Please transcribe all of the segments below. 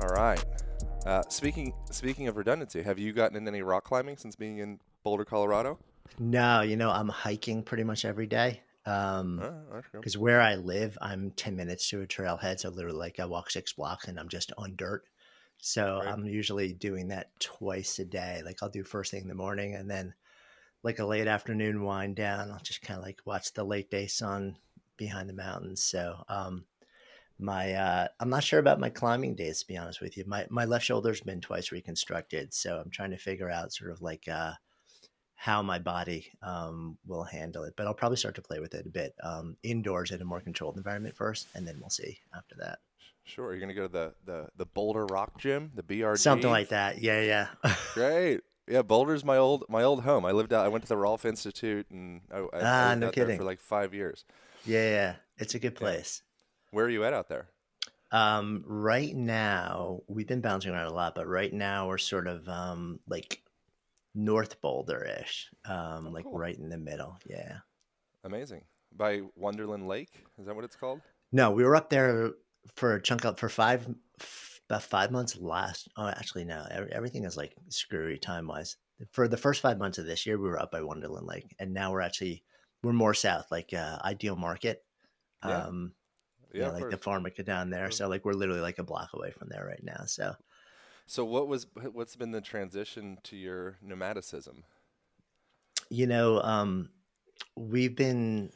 All right. Speaking of redundancy, have you gotten into any rock climbing since being in Boulder, Colorado? No, I'm hiking pretty much every day. That's good. Because where I live, I'm 10 minutes to a trailhead. So literally like I walk 6 blocks and I'm just on dirt. So Great. I'm usually doing that twice a day. Like I'll do first thing in the morning and then like a late afternoon wind down. I'll just kind of like watch the late day sun behind the mountains. So my I'm not sure about my climbing days to be honest with you. My left shoulder's been twice reconstructed. So I'm trying to figure out sort of like how my body will handle it. But I'll probably start to play with it a bit indoors in a more controlled environment first, and then we'll see after that. Sure. You're gonna go to the Boulder Rock Gym, the Something BRG. like that. Yeah, yeah. Great. Yeah, Boulder's my old home. I went to the Rolf Institute, and I lived No out there for kidding. like 5 years. Yeah, yeah. It's a good Yeah. place. Where are you at out there? Right now, we've been bouncing around a lot, but right now we're sort of like North Boulder-ish, Oh, like cool. right in the middle. Yeah. Amazing. By Wonderland Lake, is that what it's called? No, we were up there for a chunk up for about 5 months last. Oh, actually, no. Everything is like screwy time wise. For the first 5 months of this year, we were up by Wonderland Lake, and now we're more south, like Ideal Market. Yeah. Um, Yeah, of like the course. Pharmaca down there. Uh, So like we're literally like a block away from there right now. So So what's been the transition to your nomadicism? you know, um, we've been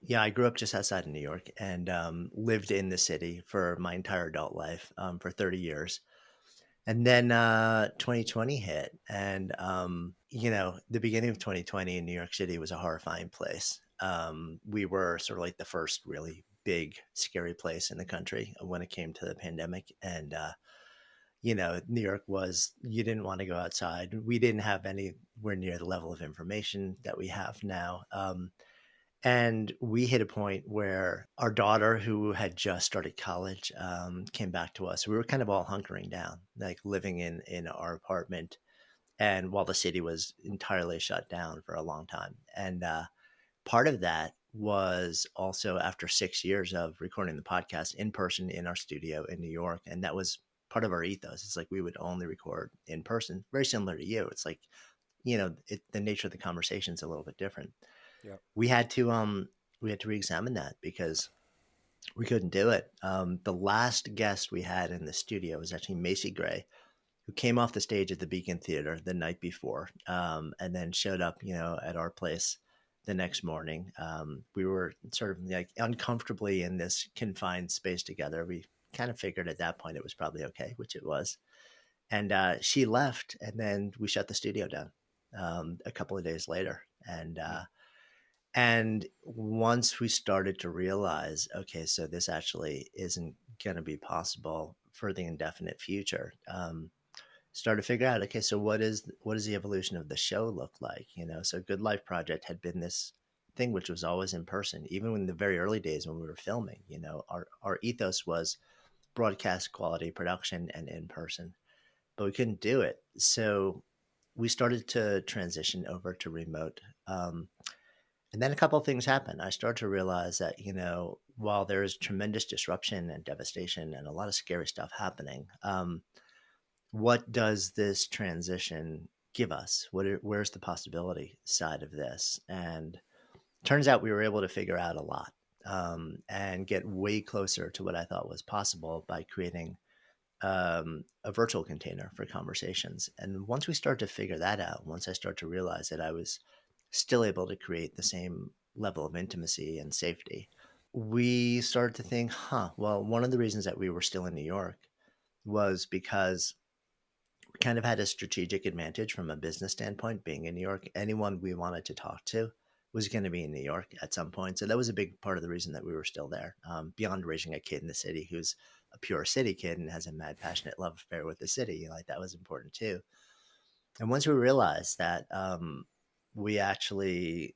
yeah. I grew up just outside of New York and lived in the city for my entire adult life for 30 years. And then 2020 hit, and the beginning of 2020 in New York City was a horrifying place. We were sort of like the first really big, scary place in the country when it came to the pandemic, and New York was you didn't want to go outside. We didn't have anywhere near the level of information that we have now. And we hit a point where our daughter, who had just started college, came back to us. We were kind of all hunkering down, like living in our apartment, and while the city was entirely shut down for a long time. And part of that was also after 6 years of recording the podcast in person in our studio in New York, and that was part of our ethos. It's like we would only record in person, very similar to you. It's like the nature of the conversation is a little bit different. Yeah. we had to um we had to re-examine that because we couldn't do it. The last guest we had in the studio was actually Macy Gray, who came off the stage at the Beacon Theater the night before, and then showed up, at our place the next morning. We were sort of like uncomfortably in this confined space together. We kind of figured at that point it was probably okay, which it was. And she left, and then we shut the studio down a couple of days later. And once we started to realize, okay, so this actually isn't going to be possible for the indefinite future, started to figure out, okay, so what does the evolution of the show look like? So Good Life Project had been this thing which was always in person, even in the very early days when we were filming. Our ethos was broadcast quality production and in person, but we couldn't do it. So we started to transition over to remote. And then a couple of things happened. I started to realize that, while there is tremendous disruption and devastation and a lot of scary stuff happening, what does this transition give us? Where's the possibility side of this? And turns out we were able to figure out a lot and get way closer to what I thought was possible by creating a virtual container for conversations. And once we start to figure that out, once I start to realize that I was still able to create the same level of intimacy and safety, we started to think, well, one of the reasons that we were still in New York was because we kind of had a strategic advantage from a business standpoint being in New York. Anyone we wanted to talk to was going to be in New York at some point. So that was a big part of the reason that we were still there, beyond raising a kid in the city who's a pure city kid and has a mad, passionate love affair with the city. Like that was important too. And once we realized that we actually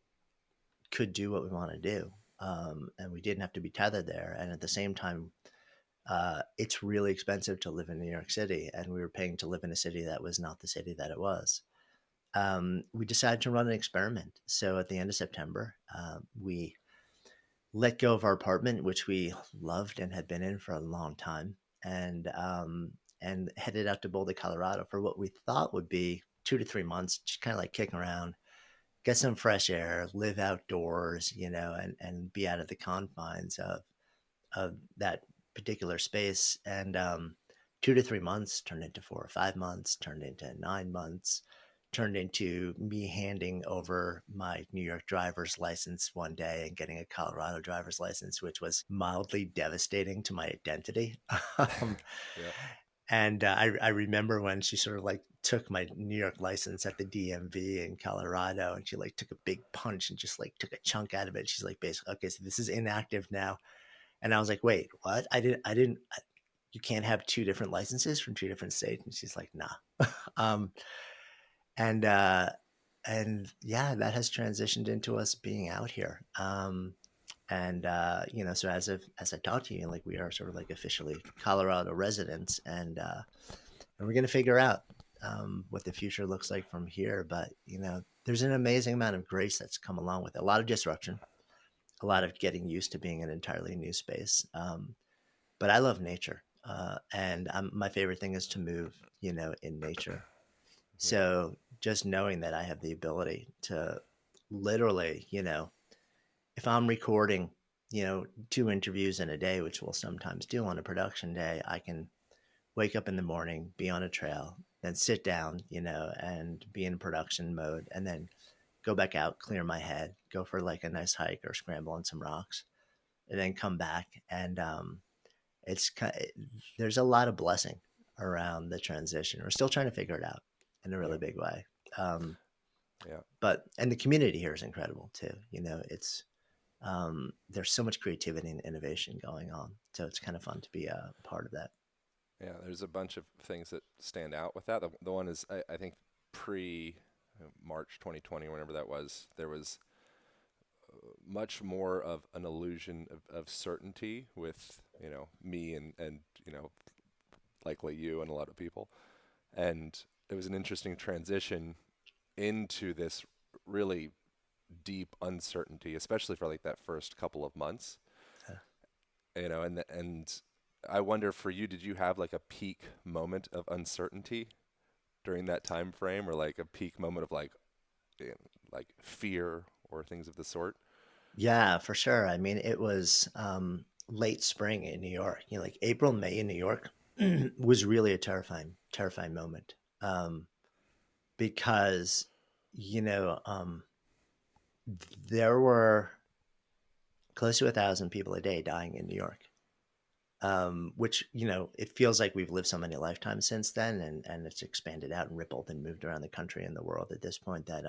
could do what we want to do, and we didn't have to be tethered there. And at the same time, it's really expensive to live in New York City, and we were paying to live in a city that was not the city that it was. We decided to run an experiment. So at the end of September, we let go of our apartment, which we loved and had been in for a long time, and and headed out to Boulder, Colorado for what we thought would be 2 to 3 months, just kind of like kicking around, get some fresh air, live outdoors, and be out of the confines of that particular space. And 2 to 3 months turned into 4 or 5 months, turned into 9 months, turned into me handing over my New York driver's license one day and getting a Colorado driver's license, which was mildly devastating to my identity. um, Yeah. and I remember when she sort of like took my New York license at the DMV in Colorado, and she like took a big punch and just like took a chunk out of it. She's like, basically, okay, so this is inactive now. And I was like, wait, what? You can't have two different licenses from two different states. And she's like, nah. um, and, uh, and yeah, that has transitioned into us being out here. So as I talk to you, like we are sort of like officially Colorado residents, and we're going to figure out what the future looks like from here. But there's an amazing amount of grace that's come along with it. A lot of disruption, a lot of getting used to being in an entirely new space. But I love nature, and my favorite thing is to move, in nature. Yeah. So just knowing that I have the ability to literally, if I'm recording, 2 interviews in a day, which we'll sometimes do on a production day, I can wake up in the morning, be on a trail, then sit down, and be in production mode, and then go back out, clear my head, go for like a nice hike or scramble on some rocks, and then come back. And it's kind of, there's a lot of blessing around the transition. We're still trying to figure it out in a really Yeah. big way. Um, Yeah. and the community here is incredible too. It's there's so much creativity and innovation going on, so it's kind of fun to be a part of that. Yeah. There's a bunch of things that stand out with that. The one is, I think, pre March 2020, whenever that was, there was much more of an illusion of certainty with, me and, likely you and a lot of people. And it was an interesting transition into this really deep uncertainty, especially for like that first couple of months, Uh, and I wonder for you, did you have like a peak moment of uncertainty during that time frame, or like a peak moment of eh, like fear or things of the sort? yeah, for sure. I mean, it was late spring in New York. Like April, May in New York was really a terrifying moment, because you know um, there were close to 1,000 people a day dying in New York, which it feels like we've lived so many lifetimes since then, and it's expanded out and rippled and moved around the country and the world at this point. That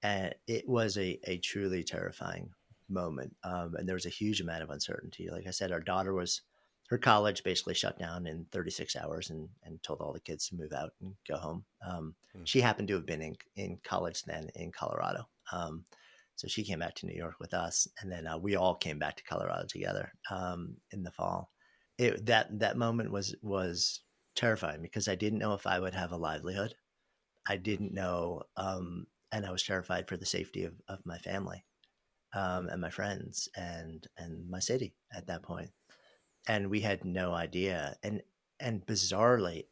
and it was a truly terrifying moment, and there was a huge amount of uncertainty. Like I said, her college basically shut down in 36 hours and told all the kids to move out and go home. Mm. She happened to have been in college then in Colorado. So she came back to New York with us, and then we all came back to Colorado together in the fall. That moment was terrifying because I didn't know if I would have a livelihood. I Mm. didn't know, and I was terrified for the safety of my family, Mm. and my friends, and my city at that point. And we had no idea. And bizarrely,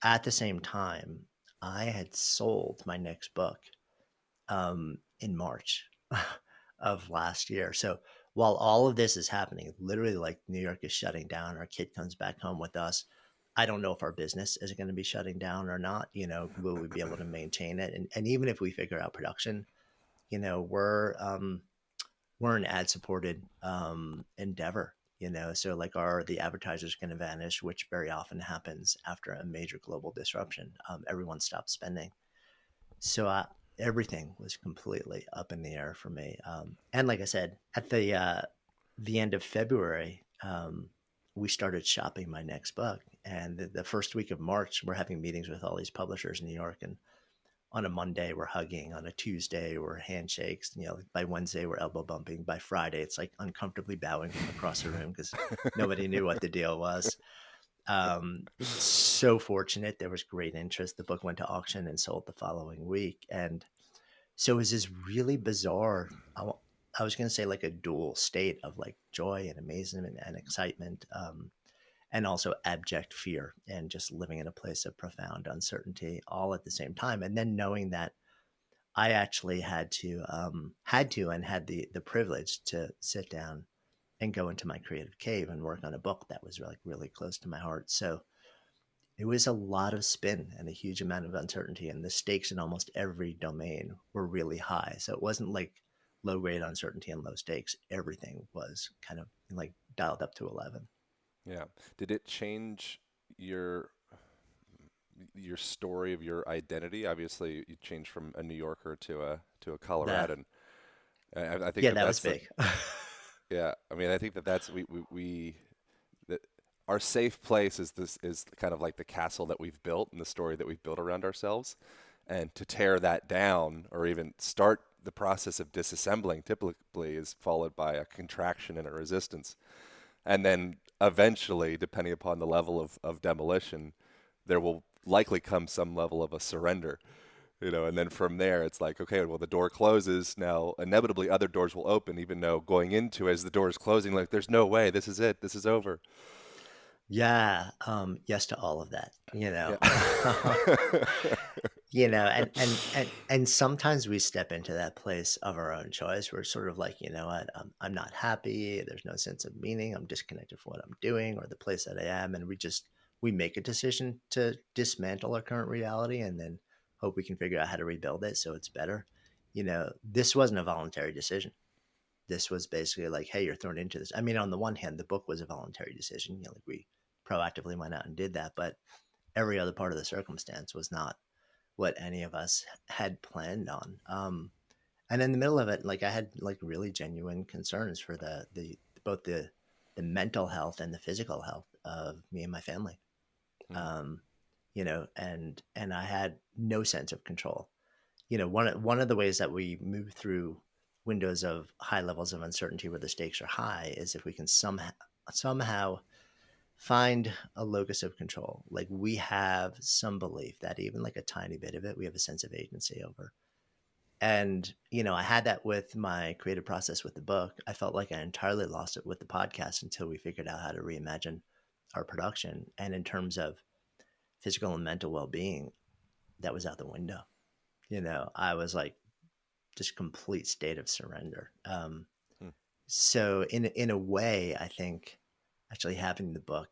at the same time, I had sold my next book in March of last year. So while all of this is happening, literally like New York is shutting down, our kid comes back home with us. I don't know if our business is going to be shutting down or not. Will we be able to maintain it? And even if we figure out production, you know, we're um, we're an ad supported endeavor. So like the advertisers going to vanish, which very often happens after a major global disruption. Everyone stops spending, so everything was completely up in the air for me. And like I said, at the end of February, we started shopping my next book. And the first week of March, we're having meetings with all these publishers in New York. And on a Monday, we're hugging. On a Tuesday, we're handshakes. By Wednesday, we're elbow bumping. By Friday, it's like uncomfortably bowing across the room because nobody knew what the deal was. So fortunate. There was great interest. The book went to auction and sold the following week. And so it was this really bizarre, I was going to say like a dual state of like joy and amazement and excitement. and also abject fear and just living in a place of profound uncertainty all at the same time. And then knowing that I actually and had the privilege to sit down and go into my creative cave and work on a book that was really close to my heart. So it was a lot of spin and a huge amount of uncertainty, and the stakes in almost every domain were really high. So it wasn't like low grade uncertainty and low stakes. Everything was kind of like dialed up to 11. Yeah. Did it change your your story of your identity? Obviously, you changed from a New Yorker to a That, Coloradan. I think yeah, that that was that's the big. yeah. I mean, I think that that's we that our safe place is this is kind of like the castle that we've built and the story that we've built around ourselves, and to tear that down or even start the process of disassembling typically is followed by a contraction and a resistance. And then eventually, depending upon the level of demolition, there will likely come some level of a surrender, and then from there it's like, okay, well, the door closes. Now, inevitably, other doors will open, even though going into as the door is closing, like, there's no way, this is it, this is over. Yeah, yes to all of that, Yeah. and sometimes we step into that place of our own choice. We're sort of like, you know what, I'm not happy. There's no sense of meaning. I'm disconnected from what I'm doing or the place that I am, and we make a decision to dismantle our current reality and then hope we can figure out how to rebuild it so it's better. This wasn't a voluntary decision. This was basically like, hey, you're thrown into this. I mean, on the one hand, the book was a voluntary decision. Like we proactively went out and did that, but every other part of the circumstance was not what any of us had planned on. And in the middle of it, like I had like really genuine concerns for the both the mental health and the physical health of me and my family. Hmm. And I had no sense of control. One of the ways that we move through windows of high levels of uncertainty where the stakes are high is if we can somehow find a locus of control. Like we have some belief that even like a tiny bit of it, we have a sense of agency over. And, I had that with my creative process with the book. I felt like I entirely lost it with the podcast until we figured out how to reimagine our production. And in terms of physical and mental well being, that was out the window. I was like just complete state of surrender. Hmm. So in a way, I think actually having the book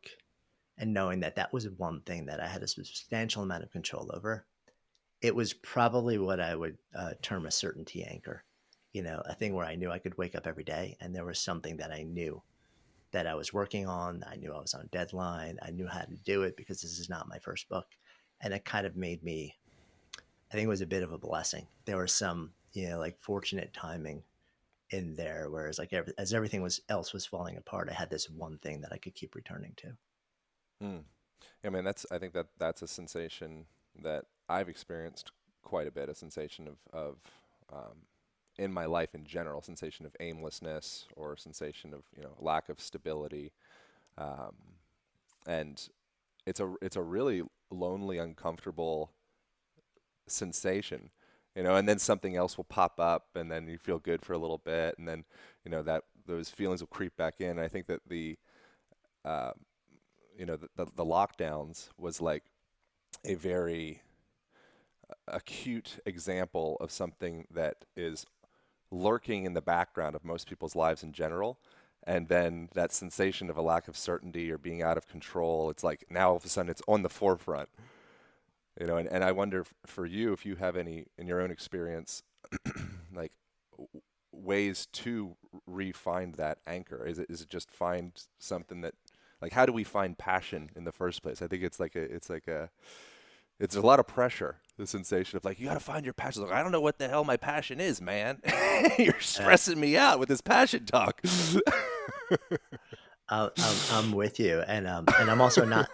and knowing that that was one thing that I had a substantial amount of control over, it was probably what I would term a certainty anchor. A thing where I knew I could wake up every day and there was something that I knew that I was working on. I knew I was on deadline. I knew how to do it because this is not my first book. And it kind of made me, I think it was a bit of a blessing. There was some, like fortunate timing in there, whereas like as everything else was falling apart, I had this one thing that I could keep returning to. Hmm. I mean, I think that that's a sensation that I've experienced quite a bit, a sensation of in my life in general, sensation of aimlessness or a sensation of, lack of stability. Um, and it's a really lonely, uncomfortable sensation, and then something else will pop up, and then you feel good for a little bit, and then, that those feelings will creep back in. I think that uh, the lockdowns was like a very acute example of something that is lurking in the background of most people's lives in general. And then that sensation of a lack of certainty or being out of control, it's like now all of a sudden it's on the forefront. And I wonder for you if you have any in your own experience, like ways to re-find that anchor. Is it just find something that, like, how do we find passion in the first place? I think it's a lot of pressure. The sensation of like, you got to find your passion. Like, I don't know what the hell my passion is, man. You're Uh, stressing me out with this passion talk. I'm with you, and I'm also not.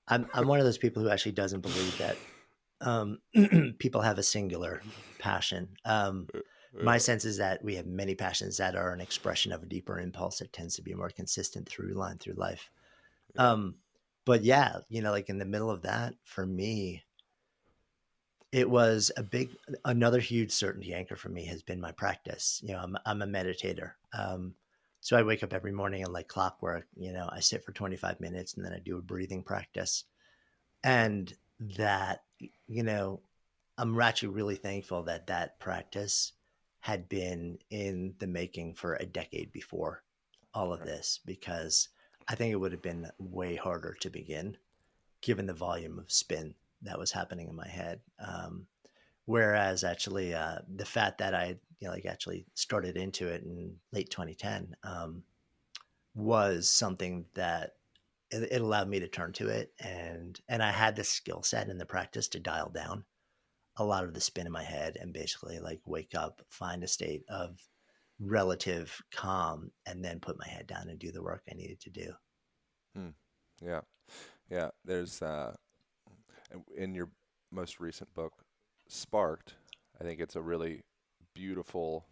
I'm one of those people who actually doesn't believe that um, people have a singular passion. My Yeah. sense is that we have many passions that are an expression of a deeper impulse that tends to be more consistent through line through life. Yeah. Um, but yeah, like in the middle of that, for me, it was another huge certainty anchor for me has been my practice. I'm a meditator. So I wake up every morning and like clockwork, I sit for 25 minutes and then I do a breathing practice. And that, you know, I'm actually really thankful that that practice had been in the making for a decade before all of Right. this, because I think it would have been way harder to begin given the volume of spin that was happening in my head. Whereas actually, the fact that I like actually started into it in late 2010 was something that it allowed me to turn to it, and I had the skill set and the practice to dial down a lot of the spin in my head and basically like wake up, find a state of relative calm, and then put my head down and do the work I needed to do. Hmm. Yeah. Yeah. There's in your most recent book, Sparked, I think it's a really beautiful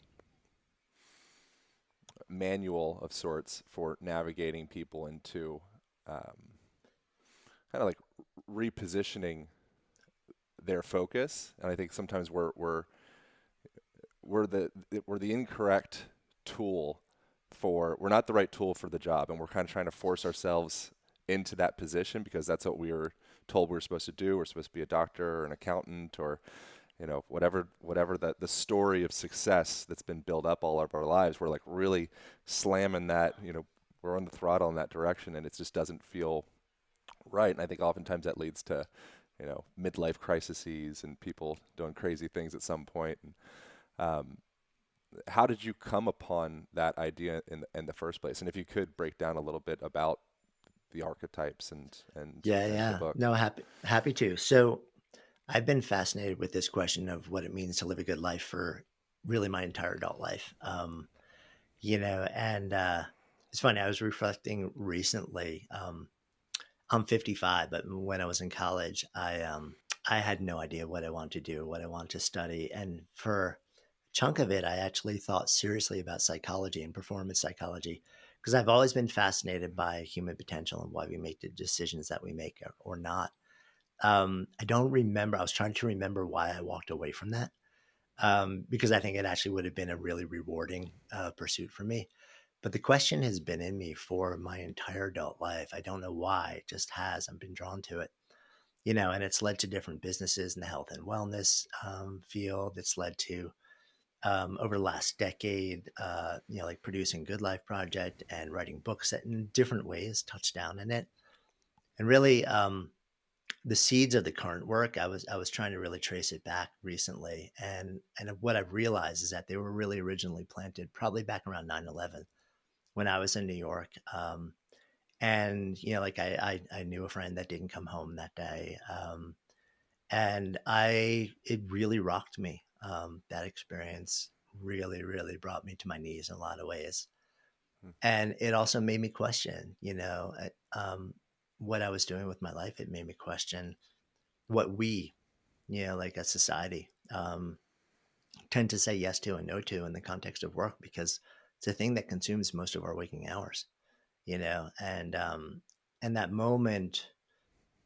manual of sorts for navigating people into kind of like repositioning their focus. And I think sometimes we're the incorrect tool for we're not the right tool for the job, and we're kind of trying to force ourselves into that position because that's what we were told we were supposed to do. We're supposed to be a doctor or an accountant or whatever the story of success that's been built up all of our lives. We're like really slamming that, we're on the throttle in that direction, and it just doesn't feel right. And I think oftentimes that leads to midlife crises and people doing crazy things at some point. And um, how did you come upon that idea in the first place? And if you could break down a little bit about the archetypes Yeah, and the yeah. book. No, happy to. So I've been fascinated with this question of what it means to live a good life for really my entire adult life. And it's funny. I was reflecting recently. I'm 55, but when I was in college, I had no idea what I wanted to do, what I wanted to study, and for a chunk of it, I actually thought seriously about psychology and performance psychology because I've always been fascinated by human potential and why we make the decisions that we make or not. I don't remember. I was trying to remember why I walked away from that because I think it actually would have been a really rewarding pursuit for me. But the question has been in me for my entire adult life. I don't know why. It just has. I've been drawn to it, and it's led to different businesses in the health and wellness field. It's led to over the last decade, like producing Good Life Project and writing books that in different ways touch down in it. And really, the seeds of the current work, I was trying to really trace it back recently, and what I've realized is that they were really originally planted probably back around 9/11 when I was in New York. And like I knew a friend that didn't come home that day, and it really rocked me. That experience really brought me to my knees in a lot of ways, Hmm. and it also made me question, what I was doing with my life. It made me question what we, like a society, tend to say yes to and no to in the context of work because it's a thing that consumes most of our waking hours, and that moment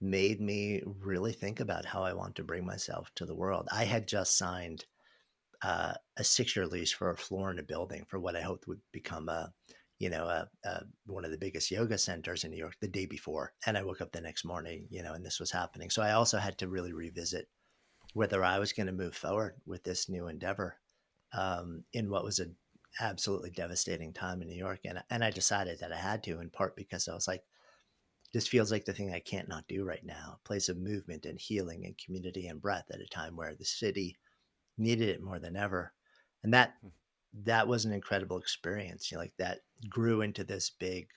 made me really think about how I want to bring myself to the world. I had just signed a 6-year lease for a floor in a building for what I hoped would become one of the biggest yoga centers in New York the day before. And I woke up the next morning, and this was happening. So I also had to really revisit whether I was going to move forward with this new endeavor in what was a absolutely devastating time in New York. And I decided that I had to, in part because I was like, this feels like the thing I can't not do right now, a place of movement and healing and community and breath at a time where the city needed it more than ever. And that was an incredible experience. Like that grew into this big,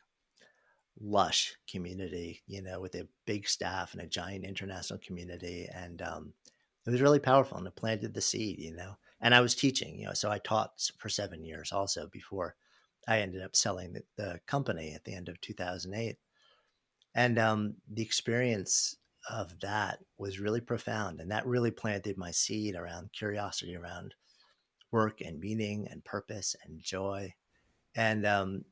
lush community, with a big staff and a giant international community. And it was really powerful and it planted the seed, And I was teaching, so I taught for 7 years also before I ended up selling the company at the end of 2008. And the experience of that was really profound. And that really planted my seed around curiosity around work and meaning and purpose and joy. And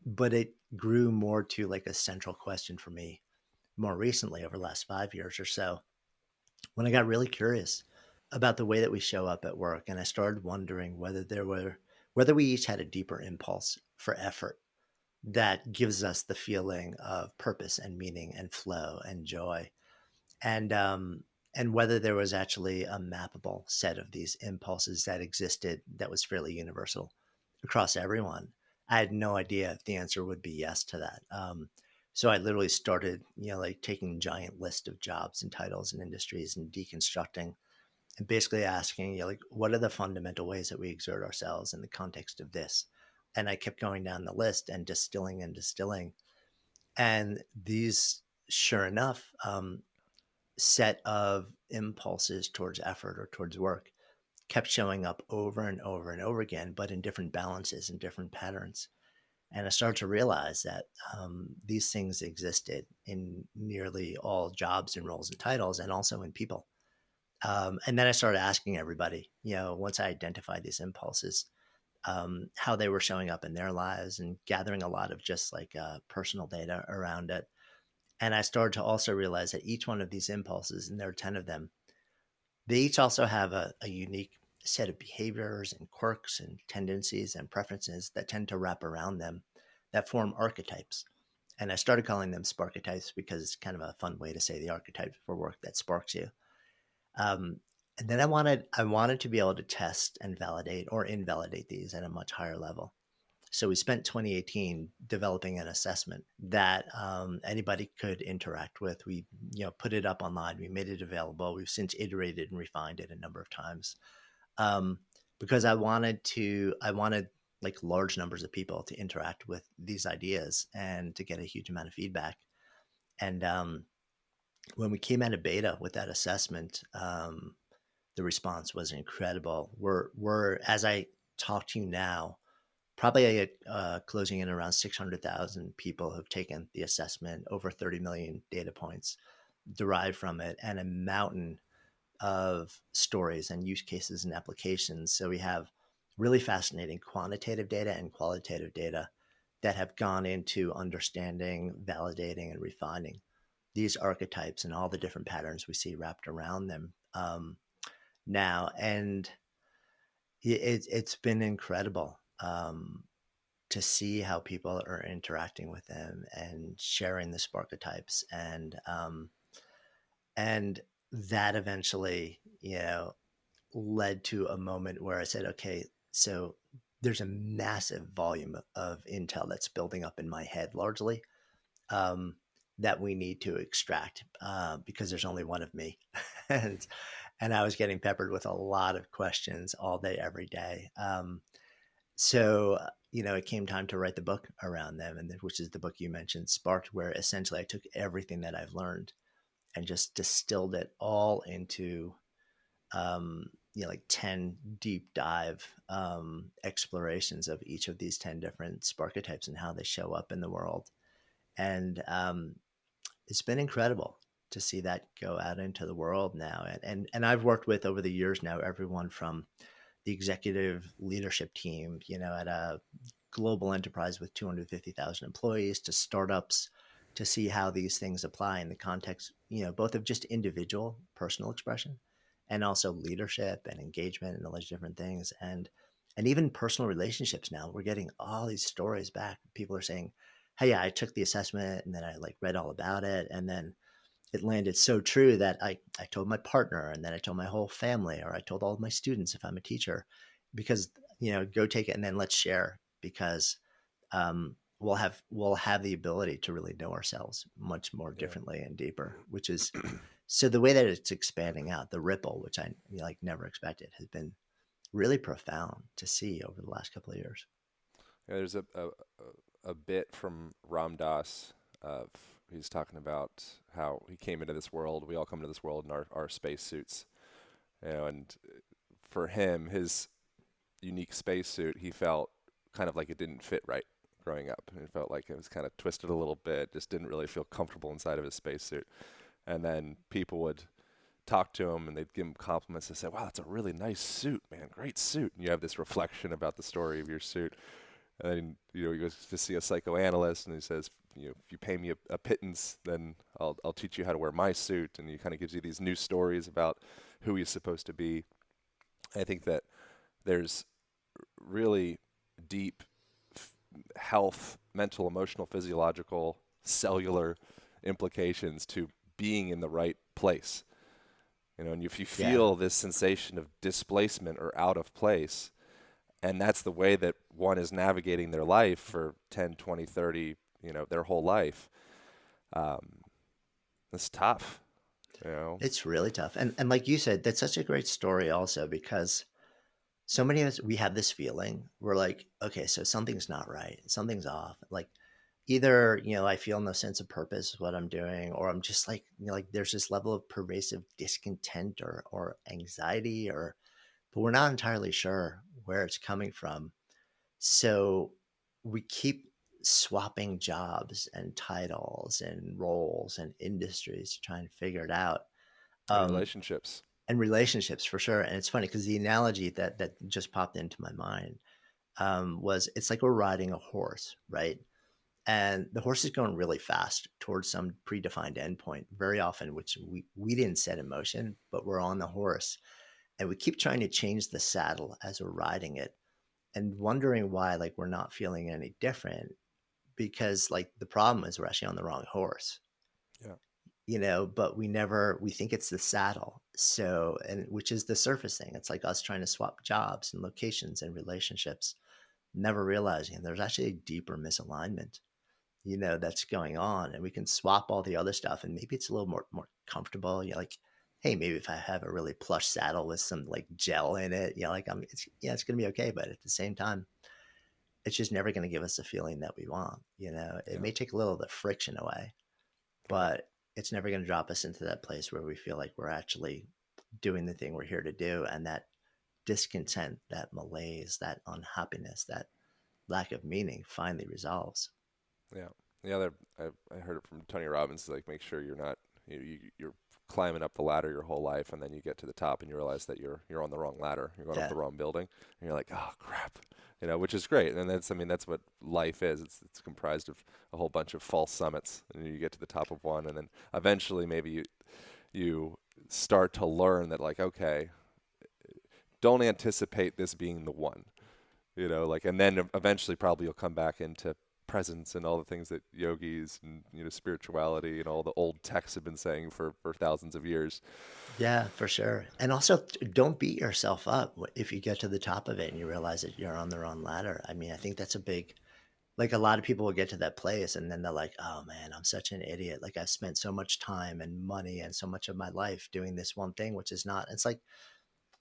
but it grew more to like a central question for me more recently over the last 5 years or so when I got really curious about the way that we show up at work. And I started wondering whether we each had a deeper impulse for effort that gives us the feeling of purpose and meaning and flow and joy. And and whether there was actually a mappable set of these impulses that existed that was fairly universal across everyone, I had no idea if the answer would be yes to that. So I literally started, like taking a giant list of jobs and titles and industries and deconstructing and basically asking, like, what are the fundamental ways that we exert ourselves in the context of this? And I kept going down the list and distilling and distilling. And these, sure enough, set of impulses towards effort or towards work kept showing up over and over and over again, but in different balances and different patterns. And I started to realize that these things existed in nearly all jobs and roles and titles, and also in people. And then I started asking everybody, once I identified these impulses, how they were showing up in their lives and gathering a lot of just like personal data around it. And I started to also realize that each one of these impulses, and there are 10 of them, they each also have a unique set of behaviors and quirks and tendencies and preferences that tend to wrap around them that form archetypes. And I started calling them Sparketypes because it's kind of a fun way to say the archetype for work that sparks you. Um, and then I wanted to be able to test and validate or invalidate these at a much higher level. So we spent 2018 developing an assessment that anybody could interact with. We, put it up online. We made it available. We've since iterated and refined it a number of times um, because I wanted like large numbers of people to interact with these ideas and to get a huge amount of feedback. And when we came out of beta with that assessment, the response was incredible. We're as I talk to you now, probably closing in around 600,000 people have taken the assessment, over 30 million data points derived from it, and a mountain of stories and use cases and applications. So we have really fascinating quantitative data and qualitative data that have gone into understanding, validating, and refining these archetypes and all the different patterns we see wrapped around them now. And it's been incredible to see how people are interacting with them and sharing the Sparketypes, and that eventually, led to a moment where I said, okay, so there's a massive volume of intel that's building up in my head, largely um, that we need to extract because there's only one of me, and and I was getting peppered with a lot of questions all day, every day. So it came time to write the book around them, and which is the book you mentioned, Sparked, where essentially I took everything that I've learned and just distilled it all into like 10 deep dive explorations of each of these 10 different Sparketypes and how they show up in the world. And it's been incredible to see that go out into the world now. And I've worked with over the years now everyone from the executive leadership team, at a global enterprise with 250,000 employees, to startups, to see how these things apply in the context, both of just individual personal expression and also leadership and engagement and all those different things. And even personal relationships now, we're getting all these stories back. People are saying, hey, yeah, I took the assessment and then I like read all about it. And then it landed so true that I told my partner, and then I told my whole family, or I told all of my students if I'm a teacher, because, go take it and then let's share, because we'll have the ability to really know ourselves much more Yeah. differently and deeper, which is so the way that it's expanding out, the ripple, which I like never expected, has been really profound to see over the last couple of years. Yeah, there's a bit from Ram Dass. Of He's talking about how he came into this world. We all come into this world in our space suits, and for him, his unique spacesuit, he felt kind of like it didn't fit right growing up. He felt like it was kind of twisted a little bit, just didn't really feel comfortable inside of his spacesuit. And then people would talk to him and they'd give him compliments and say, "Wow, that's a really nice suit, man. Great suit." And you have this reflection about the story of your suit. And then, he goes to see a psychoanalyst and he says, if you pay me a pittance, then I'll teach you how to wear my suit. And he kind of gives you these new stories about who he's supposed to be. I think that there's really deep health, mental, emotional, physiological, cellular implications to being in the right place. And if you Yeah. feel this sensation of displacement or out of place, and that's the way that one is navigating their life for 10, 20, 30, their whole life, um, it's tough, you know. It's really tough. And like you said, that's such a great story also because so many of us we have this feeling. We're like, okay, so something's not right. Something's off. Like either, I feel no sense of purpose with what I'm doing, or I'm just like, like there's this level of pervasive discontent or anxiety or but we're not entirely sure where it's coming from. So we keep swapping jobs and titles and roles and industries to try and figure it out. And Um, relationships. and relationships for sure. And it's funny because the analogy that just popped into my mind was it's like we're riding a horse, right? And the horse is going really fast towards some predefined endpoint, very often, which we didn't set in motion, but we're on the horse. And we keep trying to change the saddle as we're riding it and wondering why like we're not feeling any different because like the problem is we're actually on the wrong horse, Yeah. but we think it's the saddle. So, and which is the surface thing. It's like us trying to swap jobs and locations and relationships, never realizing there's actually a deeper misalignment, that's going on. And we can swap all the other stuff and maybe it's a little more comfortable. Like, hey, maybe if I have a really plush saddle with some like gel in it, like it's gonna be okay. But at the same time, it's just never going to give us the feeling that we want. It Yeah. may take a little of the friction away, Yeah. but it's never going to drop us into that place where we feel like we're actually doing the thing we're here to do. And that discontent, that malaise, that unhappiness, that lack of meaning finally resolves. Yeah. The other, I heard it from Tony Robbins, like make sure you're not, you're climbing up the ladder your whole life, and then you get to the top and you realize that you're on the wrong ladder. You're going up Yeah. the wrong building, and you're like, oh crap, which is great. And that's, I mean, that's what life is. It's comprised of a whole bunch of false summits, and you get to the top of one, and then eventually maybe you start to learn that, like, okay, don't anticipate this being the one. Like, and then eventually probably you'll come back into presence and all the things that yogis and spirituality and all the old texts have been saying for thousands of years. Yeah, for sure. And also, don't beat yourself up if you get to the top of it and you realize that you're on the wrong ladder. I mean, I think that's a big, like a lot of people will get to that place and then they're like, oh man, I'm such an idiot. Like I've spent so much time and money and so much of my life doing this one thing, which is not, it's like,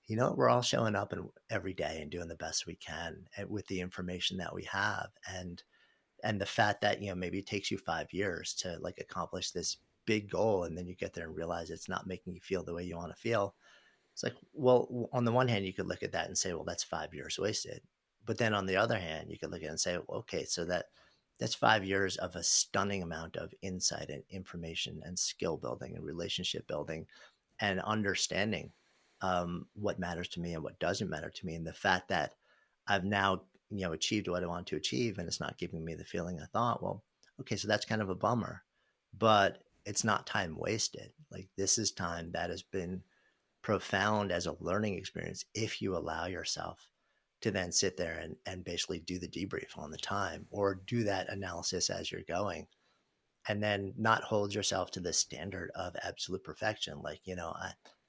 we're all showing up every day and doing the best we can with the information that we have. And the fact that, maybe it takes you 5 years to like accomplish this big goal. And then you get there and realize it's not making you feel the way you want to feel. It's like, well, on the one hand, you could look at that and say, well, that's 5 years wasted. But then on the other hand, you could look at it and say, well, okay, so that's 5 years of a stunning amount of insight and information and skill building and relationship building and understanding what matters to me and what doesn't matter to me. And the fact that I've now, achieved what I want to achieve and it's not giving me the feeling I thought, well, okay, so that's kind of a bummer, but it's not time wasted. Like this is time that has been profound as a learning experience if you allow yourself to then sit there and basically do the debrief on the time or do that analysis as you're going and then not hold yourself to the standard of absolute perfection. Like,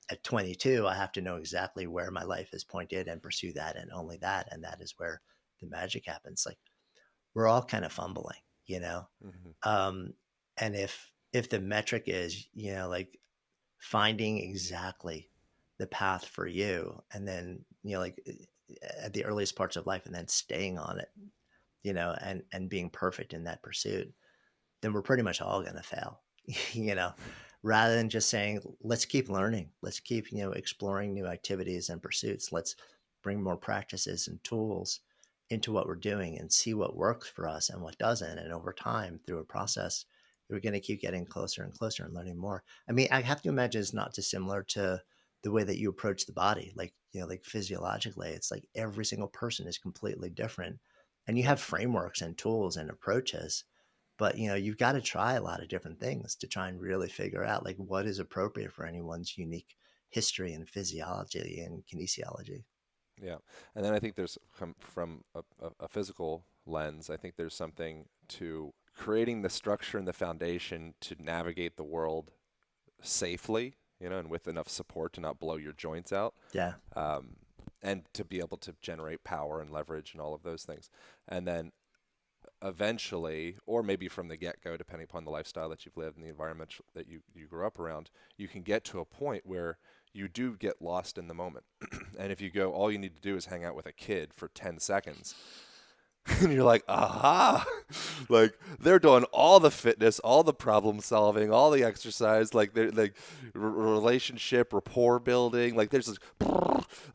at 22, I have to know exactly where my life is pointed and pursue that and only that. And that is where the magic happens. Like we're all kind of fumbling, you know? Hmm. Um, and if the metric is, like finding exactly the path for you and then like at the earliest parts of life and then staying on it and being perfect in that pursuit, then we're pretty much all going to fail. you know Rather than just saying let's keep learning, let's keep exploring new activities and pursuits, let's bring more practices and tools into what we're doing and see what works for us and what doesn't, and over time through a process we're going to keep getting closer and closer and learning more. I mean, I have to imagine it's not dissimilar to the way that you approach the body, like like physiologically it's like every single person is completely different and you Yeah. have frameworks and tools and approaches, but you've got to try a lot of different things to try and really figure out like what is appropriate for anyone's unique history and physiology and kinesiology. Yeah. And then I think there's from a physical lens. I think there's something to creating the structure and the foundation to navigate the world safely, and with enough support to not blow your joints out, Yeah. um, and to be able to generate power and leverage and all of those things. And then eventually, or maybe from the get-go, depending upon the lifestyle that you've lived and the environment that you grew up around, you can get to a point where you do get lost in the moment. And if you go, all you need to do is hang out with a kid for 10 seconds, and you're like, aha, like they're doing all the fitness, all the problem solving, all the exercise, like they're like relationship, rapport building, like there's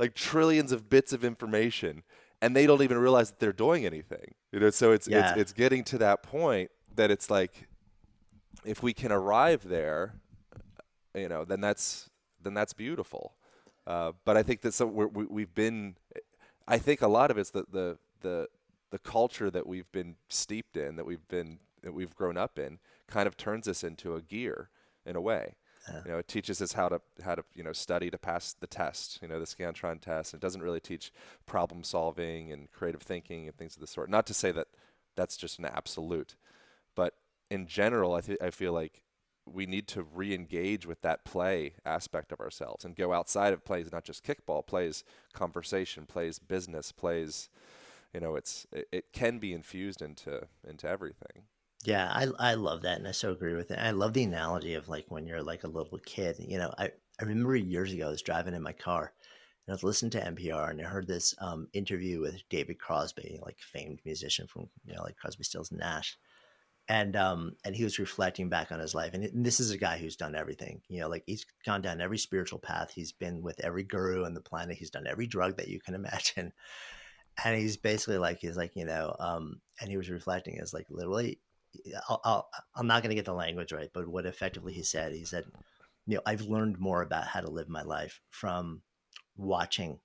like trillions of bits of information, and they don't even realize that they're doing anything. So it's it's Yeah. it's getting to that point that it's like, if we can arrive there, then that's beautiful. But I think that we've been. I think a lot of it's the culture that we've been steeped in, that we've grown up in, kind of turns us into a gear in a way. Yeah. It teaches us how to study to pass the test, the Scantron test. It doesn't really teach problem solving and creative thinking and things of the sort. Not to say that that's just an absolute, but in general, I feel like we need to re-engage with that play aspect of ourselves and go outside of plays, not just kickball, plays conversation, plays business, plays, it can be infused into everything. Yeah, I love that, and I so agree with it. I love the analogy of like when you're like a little kid. I remember years ago I was driving in my car and I was listening to NPR and I heard this interview with David Crosby, like famed musician from like Crosby, Stills, and Nash, and he was reflecting back on his life. And this is a guy who's done everything. Like he's gone down every spiritual path. He's been with every guru on the planet. He's done every drug that you can imagine. And he's basically like, and he was reflecting is like literally, I'm not going to get the language right, but what effectively he said, I've learned more about how to live my life from watching,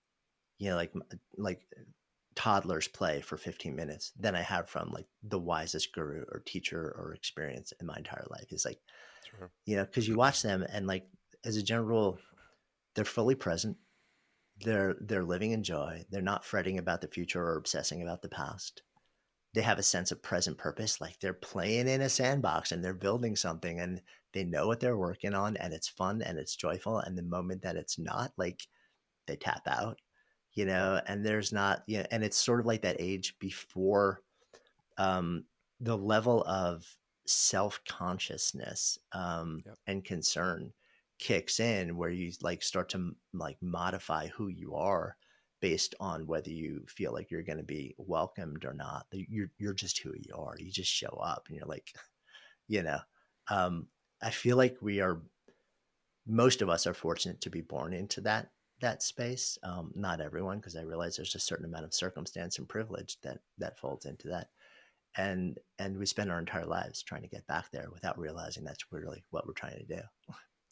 like toddlers play for 15 minutes than I have from like the wisest guru or teacher or experience in my entire life. He's like, Sure. because you watch them and like as a general rule, they're fully present. They're living in joy. They're not fretting about the future or obsessing about the past. They have a sense of present purpose, like they're playing in a sandbox and they're building something and they know what they're working on and it's fun and it's joyful. And the moment that it's not, like they tap out, Yep. and there's not, and it's sort of like that age before um, the level of self consciousness Yep. and concern kicks in, where you like start to like modify who you are based on whether you feel like you're going to be welcomed or not. You're just who you are. You just show up, and you're like, you know. Um, I feel like most of us are fortunate to be born into that space. Not everyone, because I realize there's a certain amount of circumstance and privilege that folds into that, and we spend our entire lives trying to get back there without realizing that's really what we're trying to do.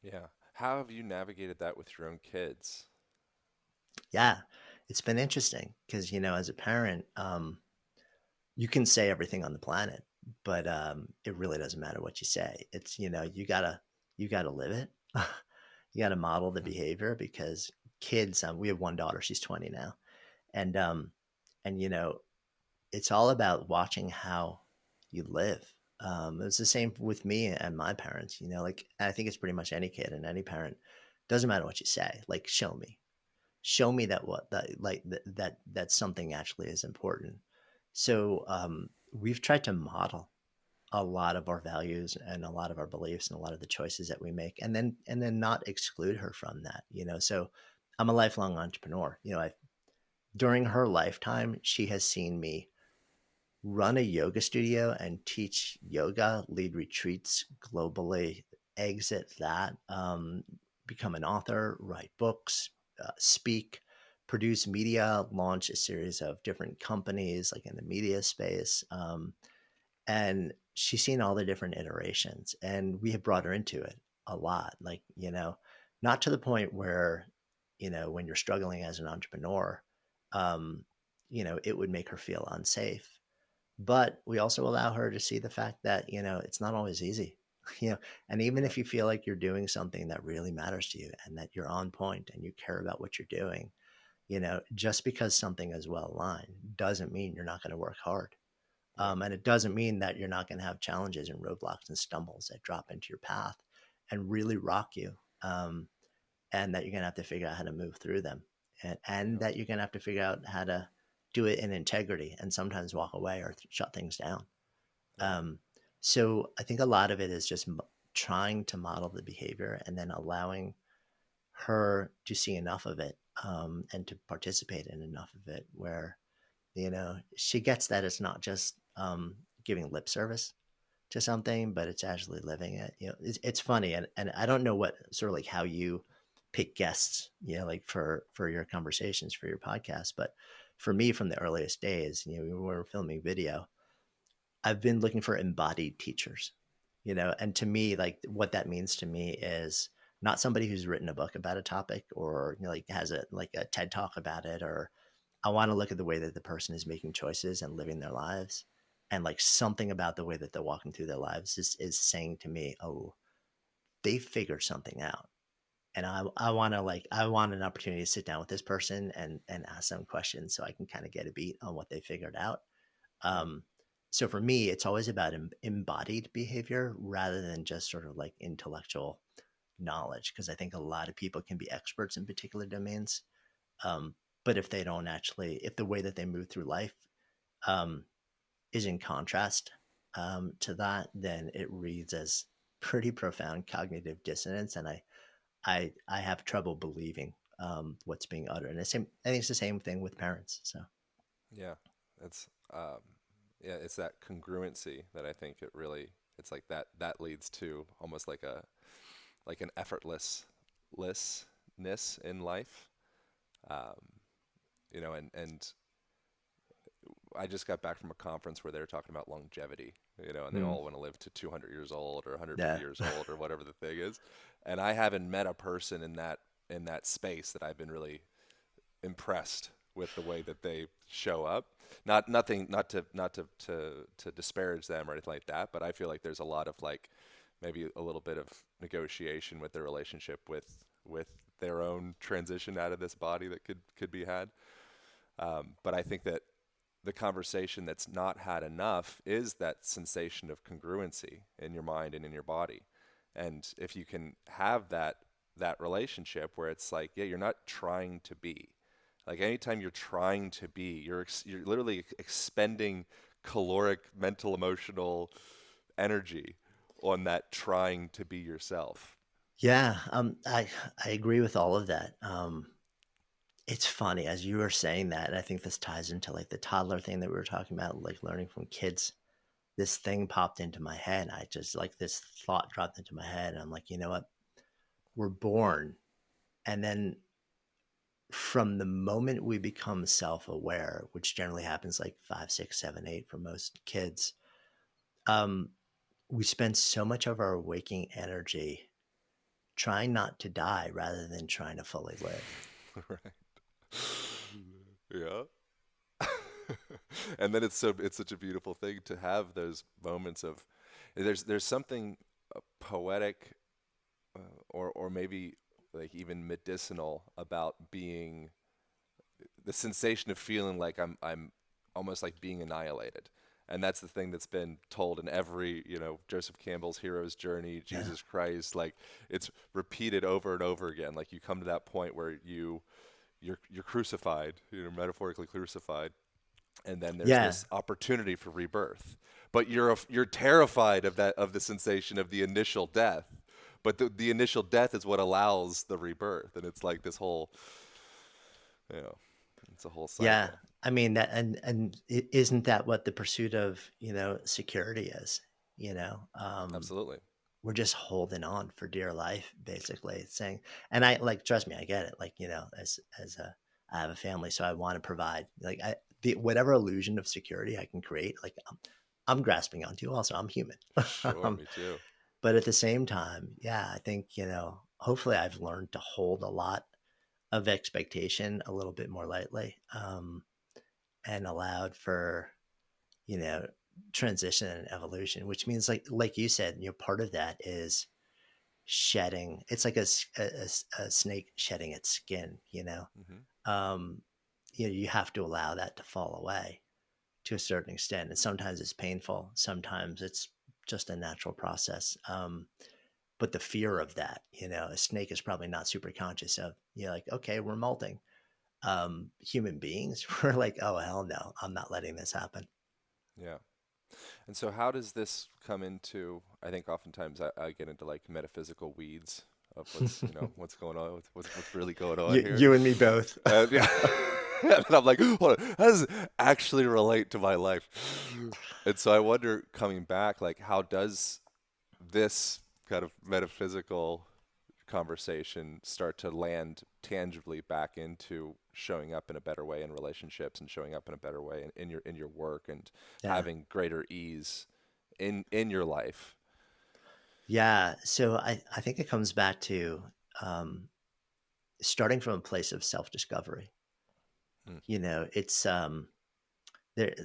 Yeah. How have you navigated that with your own kids? Yeah, it's been interesting because as a parent, you can say everything on the planet, but it really doesn't matter what you say. It's you gotta live it. You gotta model the behavior because kids. We have one daughter; she's 20 now, and and it's all about watching how you live. It's the same with me and my parents. Like I think it's pretty much any kid and any parent. Doesn't matter what you say. Like show me that what that like that something actually is important. So we've tried to model a lot of our values and a lot of our beliefs and a lot of the choices that we make, and then not exclude her from that. So I'm a lifelong entrepreneur. During her lifetime, she has seen me run a yoga studio and teach yoga, lead retreats globally, exit that, become an author, write books, speak, produce media, launch a series of different companies like in the media space. And she's seen all the different iterations, and we have brought her into it a lot. Like, not to the point where, when you're struggling as an entrepreneur, um, it would make her feel unsafe, but we also allow her to see the fact that it's not always easy. you know and even Yep. if you feel like you're doing something that really matters to you and that you're on point and you care about what you're doing, just because something is well aligned doesn't mean you're not going to work hard. Yeah. And it doesn't mean that you're not going to have challenges and roadblocks and stumbles that drop into your path and really rock you. Um, and that you're going to have to figure out how to move through them, and Yeah. that you're going to have to figure out how to do it in integrity and sometimes walk away or shut things down. Yeah. Um, so I think a lot of it is just trying to model the behavior and then allowing her to see enough of it, and to participate in enough of it where, she gets that it's not just giving lip service to something, but it's actually living it. It's funny. And I don't know what sort of like how you pick guests, like for your conversations, for your podcast. But for me, from the earliest days, we were filming video, I've been looking for embodied teachers, and to me, like what that means to me is not somebody who's written a book about a topic or like has a TED talk about it, or I want to look at the way that the person is making choices and living their lives. And like something about the way that they're walking through their lives is saying to me, oh, they figured something out. And I want an opportunity to sit down with this person and ask them questions so I can kind of get a beat on what they figured out. Yeah. Um, so for me, it's always about embodied behavior rather than just sort of like intellectual knowledge, because I think a lot of people can be experts in particular domains. Um, but if they don't actually, if the way that they move through life um, is in contrast to that, then it reads as pretty profound cognitive dissonance, and I have trouble believing what's being uttered. And I think it's the same thing with parents. So Yeah. It's yeah, it's that congruency that I think it's like that leads to almost like an effortlessness in life. Um, and I just got back from a conference where they were talking about longevity, and they mm, all want to live to 200 years old or 150 yeah, years old or whatever the thing is. And I haven't met a person in that space that I've been really impressed with the way that they show up. Not to disparage them or anything like that, but I feel like there's a lot of like maybe a little bit of negotiation with their relationship with their own transition out of this body that could be had. But I think that the conversation that's not had enough is that sensation of congruency in your mind and in your body. And if you can have that relationship where it's like, yeah, you're not trying to be. Like anytime you're trying to be, you're literally expending caloric, mental, emotional energy on that trying to be yourself. yeah. I agree with all of that. It's funny as you were saying that, and I think this ties into like the toddler thing that we were talking about, like learning from kids. This thing popped into my head. I just like this thought dropped into my head, and I'm like, you know what? We're born, and then from the moment we become self-aware, which generally happens like 5, 6, 7, 8 for most kids, um, we spend so much of our waking energy trying not to die rather than trying to fully live. Right. Yeah. And then it's such a beautiful thing to have those moments of there's something poetic or maybe like even medicinal about being the sensation of feeling like I'm almost like being annihilated. And that's the thing that's been told in every, Joseph Campbell's hero's journey, Yeah. Jesus Christ, like it's repeated over and over again. Like you come to that point where you're crucified, metaphorically crucified, and then there's Yeah. this opportunity for rebirth. But you're terrified of the sensation of the initial death. But the initial death is what allows the rebirth, and it's like this whole, you know, it's a whole Yeah. cycle. I mean that, and isn't that what the pursuit of, security is, Absolutely. we're just holding on for dear life, basically. It's saying, and I like, trust me, I get it. Like, I have a family, so I want to provide like whatever illusion of security I can create. Like, I'm grasping onto. Also, I'm human. Sure, me too. But at the same time, yeah, I think hopefully, I've learned to hold a lot of expectation a little bit more lightly, and allowed for you know transition and evolution, which means like you said, part of that is shedding. It's like a snake shedding its skin. Hmm. Um, you have to allow that to fall away to a certain extent. And sometimes it's painful. Sometimes it's just a natural process. But the fear of that, a snake is probably not super conscious of, like, okay, we're molting. Human beings, we're like, oh, hell no, I'm not letting this happen. Yeah. And so how does this come into, I think oftentimes I get into like metaphysical weeds of what's, what's going on, what's really going on here. You and me both. And yeah. And I'm like, hold on, how does it actually relate to my life? And so I wonder, coming back, like, how does this kind of metaphysical conversation start to land tangibly back into showing up in a better way in relationships and showing up in a better way in your work and Yeah. having greater ease in your life? Yeah. So I think it comes back to um, starting from a place of self discovery. Mm, It's there.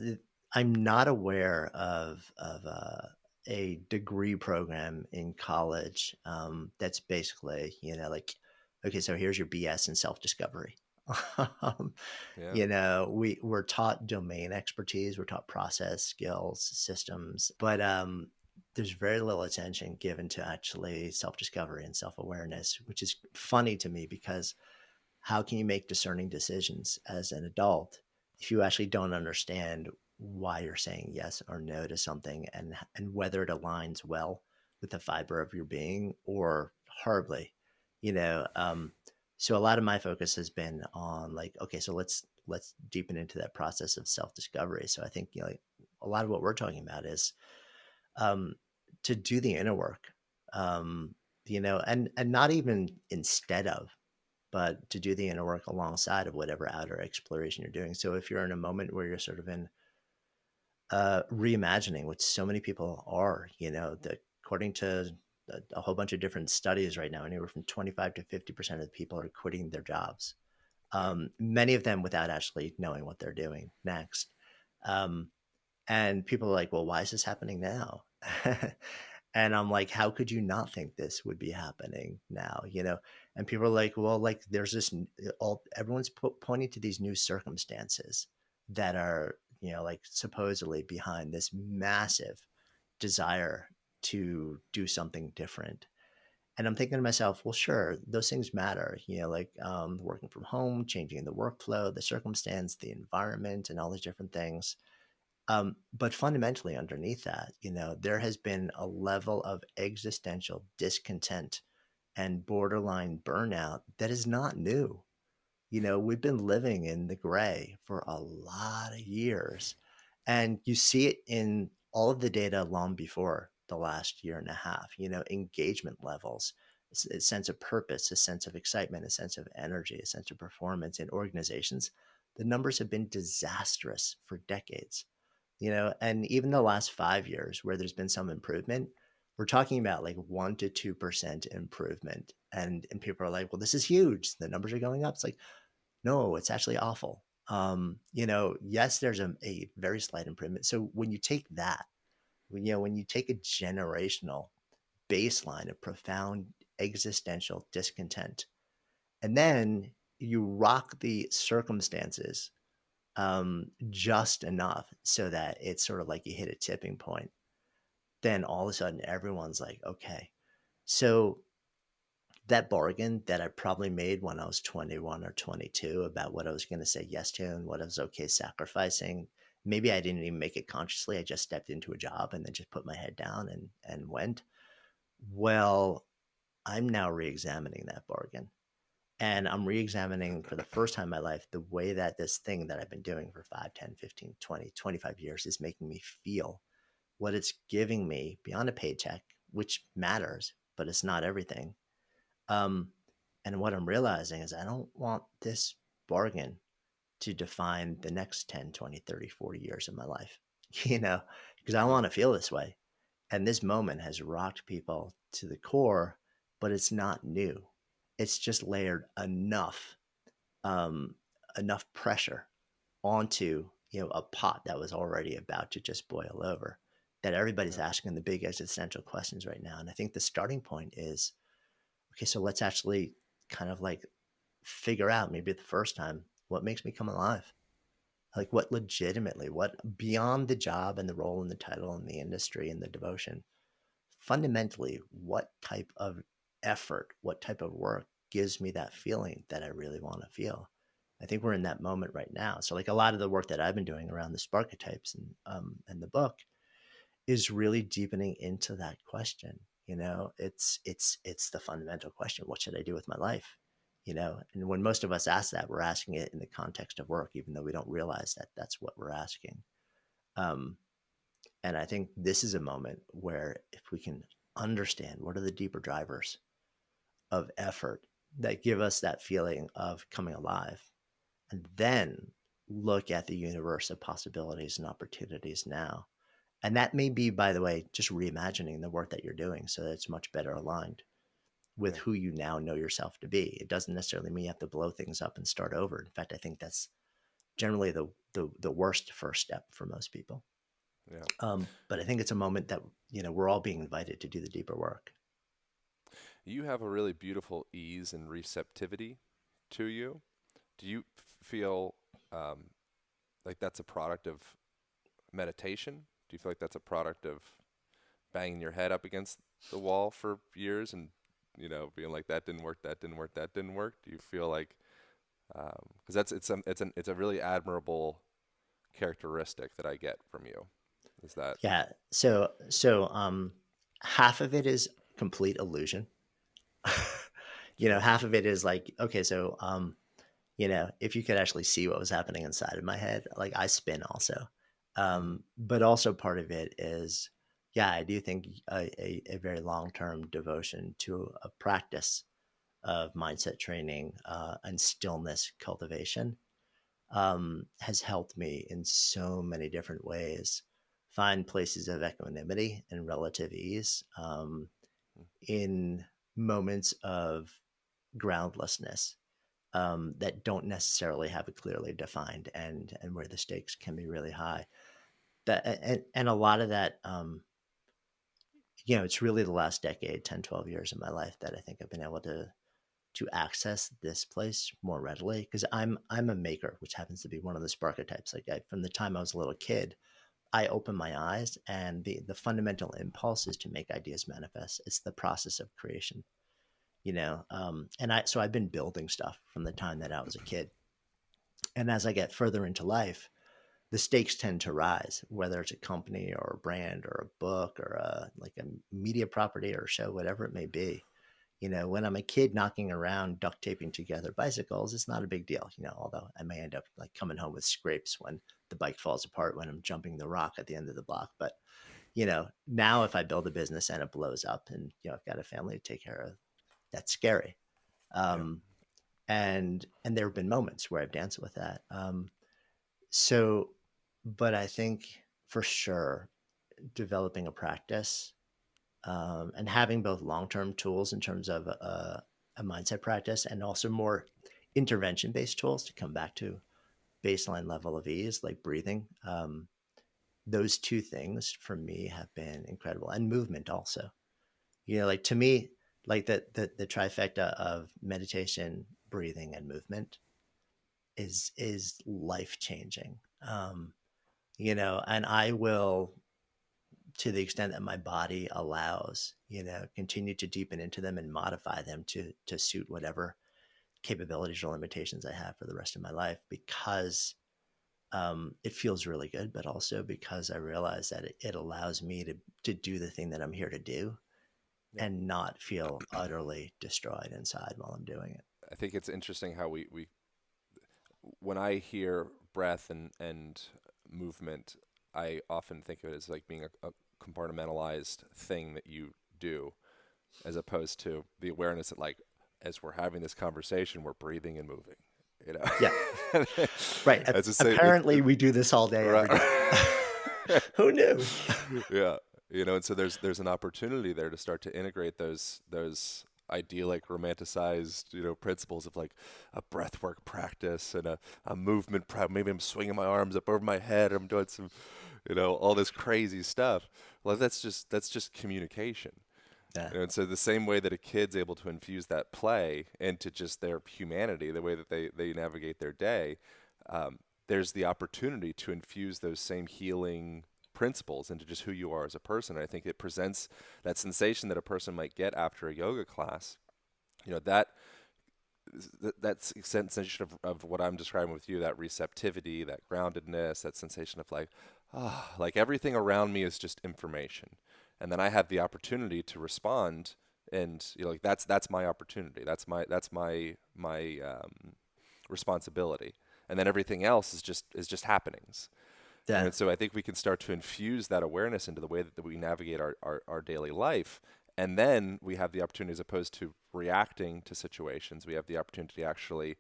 I'm not aware of a degree program in college that's basically, like, okay, so here's your BS in self discovery. um, yeah, we're taught domain expertise, we're taught process skills, systems, but there's very little attention given to actually self discovery and self awareness, which is funny to me because how can you make discerning decisions as an adult if you actually don't understand why you're saying yes or no to something, and whether it aligns well with the fiber of your being or horribly, you know um so a lot of my focus has been on, like, okay, so let's deepen into that process of self-discovery. So I think, like, a lot of what we're talking about is um to do the inner work, and not even instead of, but to do the inner work alongside of whatever outer exploration you're doing. So if you're in a moment where you're sort of in reimagining, which so many people are, that according to a whole bunch of different studies right now, anywhere from 25 to 50% of the people are quitting their jobs. yeah, Many of them without actually knowing what they're doing next. Um, and people are like, well, why is this happening now? And I'm like, how could you not think this would be happening now? And people are like, well, like, there's this, everyone's pointing to these new circumstances that are, like, supposedly behind this massive desire to do something different. And I'm thinking to myself, well, sure, those things matter, like working from home, changing the workflow, the circumstance, the environment, and all these different things. But fundamentally, underneath that, there has been a level of existential discontent and borderline burnout that is not new. We've been living in the gray for a lot of years. And you see it in all of the data long before the last year and a half, engagement levels, a sense of purpose, a sense of excitement, a sense of energy, a sense of performance in organizations. The numbers have been disastrous for decades, and even the last 5 years where there's been some improvement, we're talking about like 1 to 2% improvement. And people are like, well, this is huge, the numbers are going up. It's like, no, it's actually awful. Yes, there's a very slight improvement. So when you take that, when you take a generational baseline of profound existential discontent, and then you rock the circumstances just enough so that it's sort of like you hit a tipping point, then all of a sudden everyone's like, okay, so that bargain that I probably made when I was 21 or 22 about what I was going to say yes to and what I was okay sacrificing. Maybe I didn't even make it consciously. I just stepped into a job and then just put my head down and went. Well, I'm now re-examining that bargain. And I'm re-examining for the first time in my life the way that this thing that I've been doing for 5, 10, 15, 20, 25 years is making me feel, what it's giving me beyond a paycheck, which matters, but it's not everything. Um, and what I'm realizing is I don't want this bargain to define the next 10, 20, 30, 40 years of my life, because I mm, want to feel this way. And this moment has rocked people to the core, but it's not new. It's just layered um, enough pressure onto, a pot that was already about to just boil over, that everybody's yeah, asking the big existential questions right now. And I think the starting point is, okay, so let's actually kind of like figure out, maybe the first time, what makes me come alive. Like what legitimately, what beyond the job and the role and the title and the industry and the devotion, fundamentally, what type of effort, what type of work gives me that feeling that I really want to feel? I think we're in that moment right now. So, like a lot of the work that I've been doing around the Sparketypes and the book is really deepening into that question. You know, it's the fundamental question: what should I do with my life? You know, and when most of us ask that, we're asking it in the context of work, even though we don't realize that that's what we're asking. Um, and I think this is a moment where if we can understand what are the deeper drivers of effort that give us that feeling of coming alive, and then look at the universe of possibilities and opportunities now. And that may be, by the way, just reimagining the work that you're doing so that it's much better aligned with Yeah. who you now know yourself to be. It doesn't necessarily mean you have to blow things up and start over. In fact, I think that's generally the worst first step for most people. Yeah. But I think it's a moment that we're all being invited to do the deeper work. You have a really beautiful ease and receptivity to you. Do you feel um, like that's a product of meditation? Do you feel like that's a product of banging your head up against the wall for years and being like that didn't work, that didn't work, that didn't work? Do you feel like because it's a really admirable characteristic that I get from you is that Yeah. So half of it is complete illusion. okay. Half of it is like, okay, so if you could actually see what was happening inside of my head, like I spin also. Hmm. But also part of it is, yeah, I do think a very long term devotion to a practice of mindset training and stillness cultivation has helped me in so many different ways find places of equanimity and relative ease in moments of groundlessness that don't necessarily have a clearly defined end and where the stakes can be really high. And a lot of that, it's really the last decade, 10, 12 years of my life that I think I've been able to access this place more readily because I'm a maker, which happens to be one of the Sparketypes. From the time I was a little kid, I open my eyes, and the fundamental impulse is to make ideas manifest. It's the process of creation, and I've been building stuff from the time that I was a kid, and as I get further into life, the stakes tend to rise, whether it's a company or a brand or a book or like a media property or a show, whatever it may be. When I'm a kid knocking around duct taping together bicycles, it's not a big deal, although I may end up like coming home with scrapes when the bike falls apart when I'm jumping the rock at the end of the block. But, now if I build a business and it blows up and, I've got a family to take care of, that's scary. Yeah. Um, and there have been moments where I've danced with that. So, but I think for sure developing a practice and having both long-term tools in terms of a mindset practice and also more intervention-based tools to come back to baseline level of ease, like breathing. Those two things for me have been incredible, and movement also. Like to me, like the trifecta of meditation, breathing, and movement is life changing. And I will, to the extent that my body allows, continue to deepen into them and modify them to suit whatever capabilities or limitations I have for the rest of my life because it feels really good, but also because I realize that it allows me to do the thing that I'm here to do Yeah. and not feel utterly destroyed inside while I'm doing it. I think it's interesting how we when I hear breath and movement, I often think of it as like being a compartmentalized thing that you do, as opposed to the awareness that like as we're having this conversation, we're breathing and moving. You Yeah, know, right. as I say, Apparently, we do this all day, every right. day. Who knew? Yeah, and so there's an opportunity there to start to integrate those idyllic romanticized principles of like a breathwork practice and a movement maybe I'm swinging my arms up over my head, I'm doing some all this crazy stuff. Well, that's just communication. Yeah, And so the same way that a kid's able to infuse that play into just their humanity, the way that they navigate their day, there's the opportunity to infuse those same healing principles into just who you are as a person. And I think it presents that sensation that a person might get after a yoga class. You know, that sensation of what I'm describing with you, that receptivity, that groundedness, that sensation of like, like everything around me is just information. And then I have the opportunity to respond, and you know, like that's my opportunity. That's my responsibility. And then everything else is just happenings. You know, Yeah. and so I think we can start to infuse that awareness into the way that we navigate our daily life. And then we have the opportunity, as opposed to reacting to situations, we have the opportunity to actually,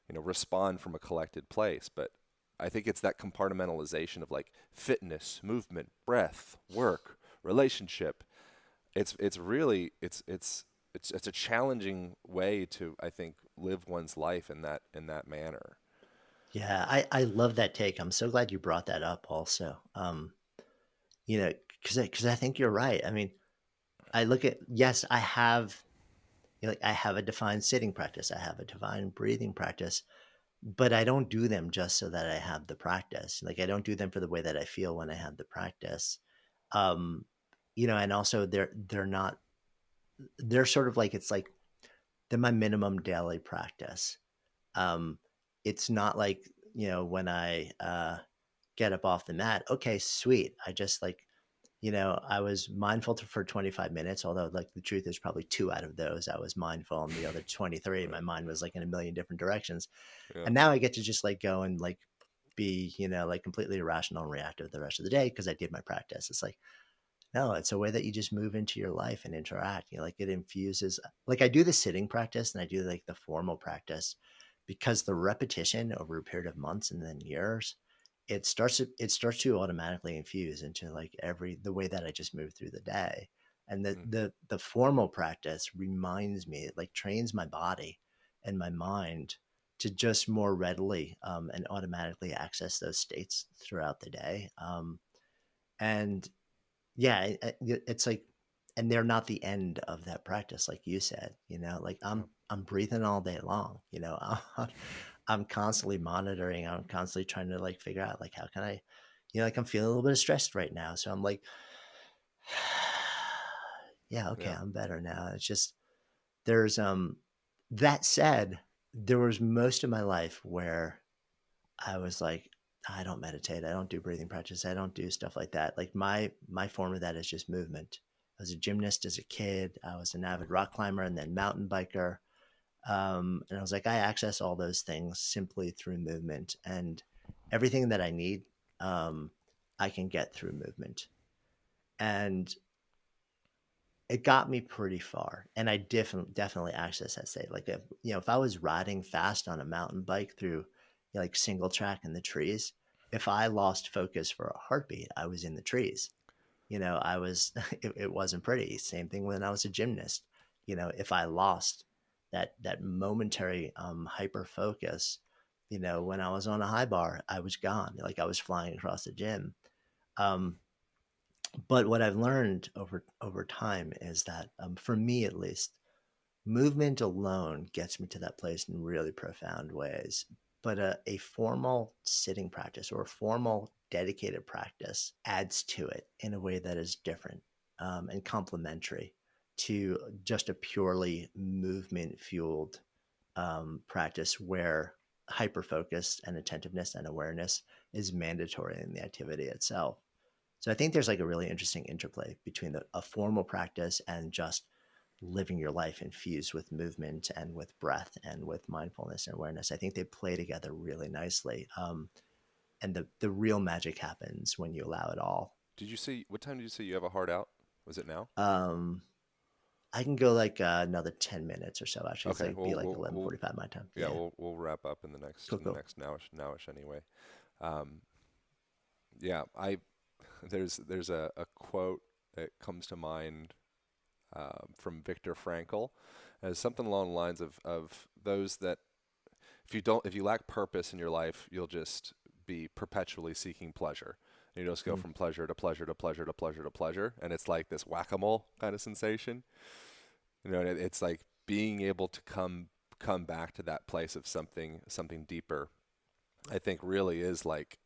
you know, respond from a collected place. But I think it's that compartmentalization of like fitness, movement, breath, work, relationship. It's really it's a challenging way to, I think, live one's life in that manner. Yeah, I love that take. I'm so glad you brought that up also. You know, because I think you're right. I mean, I look at, yes, I have, you know, like I have a defined sitting practice, I have a defined breathing practice, but I don't do them just so that I have the practice. Like I don't do them for the way that I feel when I have the practice. Um, you know, and also they're not, they're sort of like, it's like they're my minimum daily practice. Um, it's not like, you know, when I get up off the mat, okay, sweet. I just like, you know, I was mindful for 25 minutes, although like the truth is probably 2 out of those I was mindful, and the other 23 my Right. mind was like in a million different directions. Yeah. And now I get to just like go and like be, you know, like completely irrational and reactive the rest of the day because I did my practice. It's like, no, it's a way that you just move into your life and interact. You know, like it infuses, like I do the sitting practice and I do like the formal practice because the repetition over a period of months and then years, it starts to automatically infuse into like every the way that I just move through the day. And the Mm. the the formal practice reminds me, it like trains my body and my mind to just more readily and automatically access those states throughout the day. And yeah, it's like, and they're not the end of that practice, like you said. You know, like Yeah. I'm breathing all day long. You know, I'm constantly monitoring. I'm constantly trying to like figure out like how can I, you know, like I'm feeling a little bit of stressed right now, so I'm like, yeah, okay, Yeah. I'm better now. It's just there's that said, there was most of my life where I was like, I don't meditate. I don't do breathing practice. I don't do stuff like that. Like my form of that is just movement. I was a gymnast as a kid. I was an avid rock climber and then mountain biker. And I was like, I access all those things simply through movement, and everything that I need, um, I can get through movement. And it got me pretty far, and I definitely access that state. Like if you know, if I was riding fast on a mountain bike through, you know, like single track in the trees, if I lost focus for a heartbeat, I was in the trees. You know, I was it wasn't pretty. Same thing when I was a gymnast. You know, if I lost that momentary hyper focus, you know, when I was on a high bar, I was gone. Like I was flying across the gym. Um, but what I've learned over time is that, for me at least, movement alone gets me to that place in really profound ways. But a formal sitting practice or a formal dedicated practice adds to it in a way that is different, and complementary to just a purely movement fueled practice where hyper focus and attentiveness and awareness is mandatory in the activity itself. So I think there's like a really interesting interplay between a formal practice and just living your life infused with movement and with breath and with mindfulness and awareness. I think they play together really nicely. And the real magic happens when you allow it all. Did you say what time did you say you have a heart out? Was it now? Um, I can go like another 10 minutes or so. Actually, it's Okay. like be Well, like we'll 11:45 my time. yeah, Yeah, we'll wrap up in the next cool, cool. nowish anyway. Um, yeah, I there's a quote that comes to mind from Viktor Frankl as something along the lines of those that if you lack purpose in your life, you'll just be perpetually seeking pleasure. And you just go Mm. from pleasure to pleasure to pleasure to pleasure to pleasure, and it's like this whack-a-mole kind of sensation. You know, and it's like being able to come back to that place of something deeper. I think really is like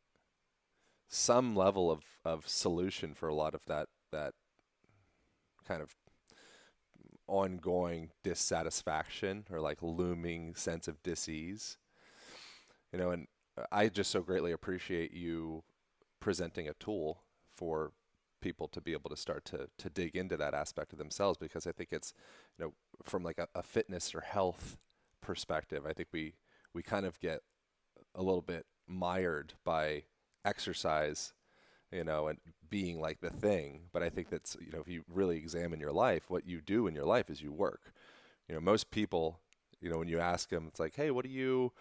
some level of solution for a lot of that kind of ongoing dissatisfaction or like looming sense of dis-ease. And I just so greatly appreciate you presenting a tool for people to be able to start to dig into that aspect of themselves, because I think it's, from like a fitness or health perspective, I think we kind of get a little bit mired by exercise, and being like the thing. But I think that's, if you really examine your life, what you do in your life is you work. Most people, when you ask them, it's like, hey, what do you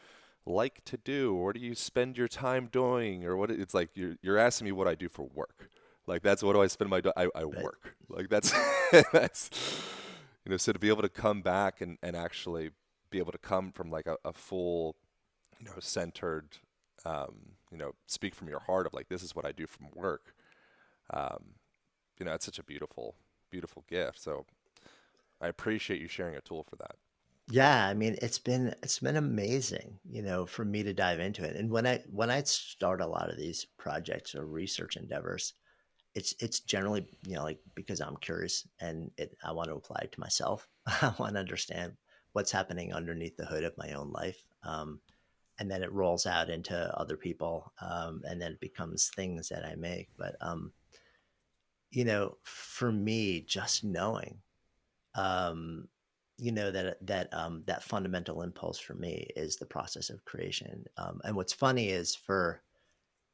like to do? Or what do you spend your time doing? Or what it's like, you're asking me what I do for work. Like, that's what do I spend my, I Right. work. Like, that's, that's, so to be able to come back and actually be able to come from like a full, centered, speak from your heart of like, this is what I do from work. Um, it's such a beautiful, beautiful gift. So I appreciate you sharing a tool for that. Yeah, I mean, it's been amazing, for me to dive into it. And when I start a lot of these projects or research endeavors, it's generally, like because I'm curious and I want to apply it to myself. I want to understand what's happening underneath the hood of my own life. And then it rolls out into other people, and then it becomes things that I make. But for me, just knowing, um, that fundamental impulse for me is the process of creation. And what's funny is for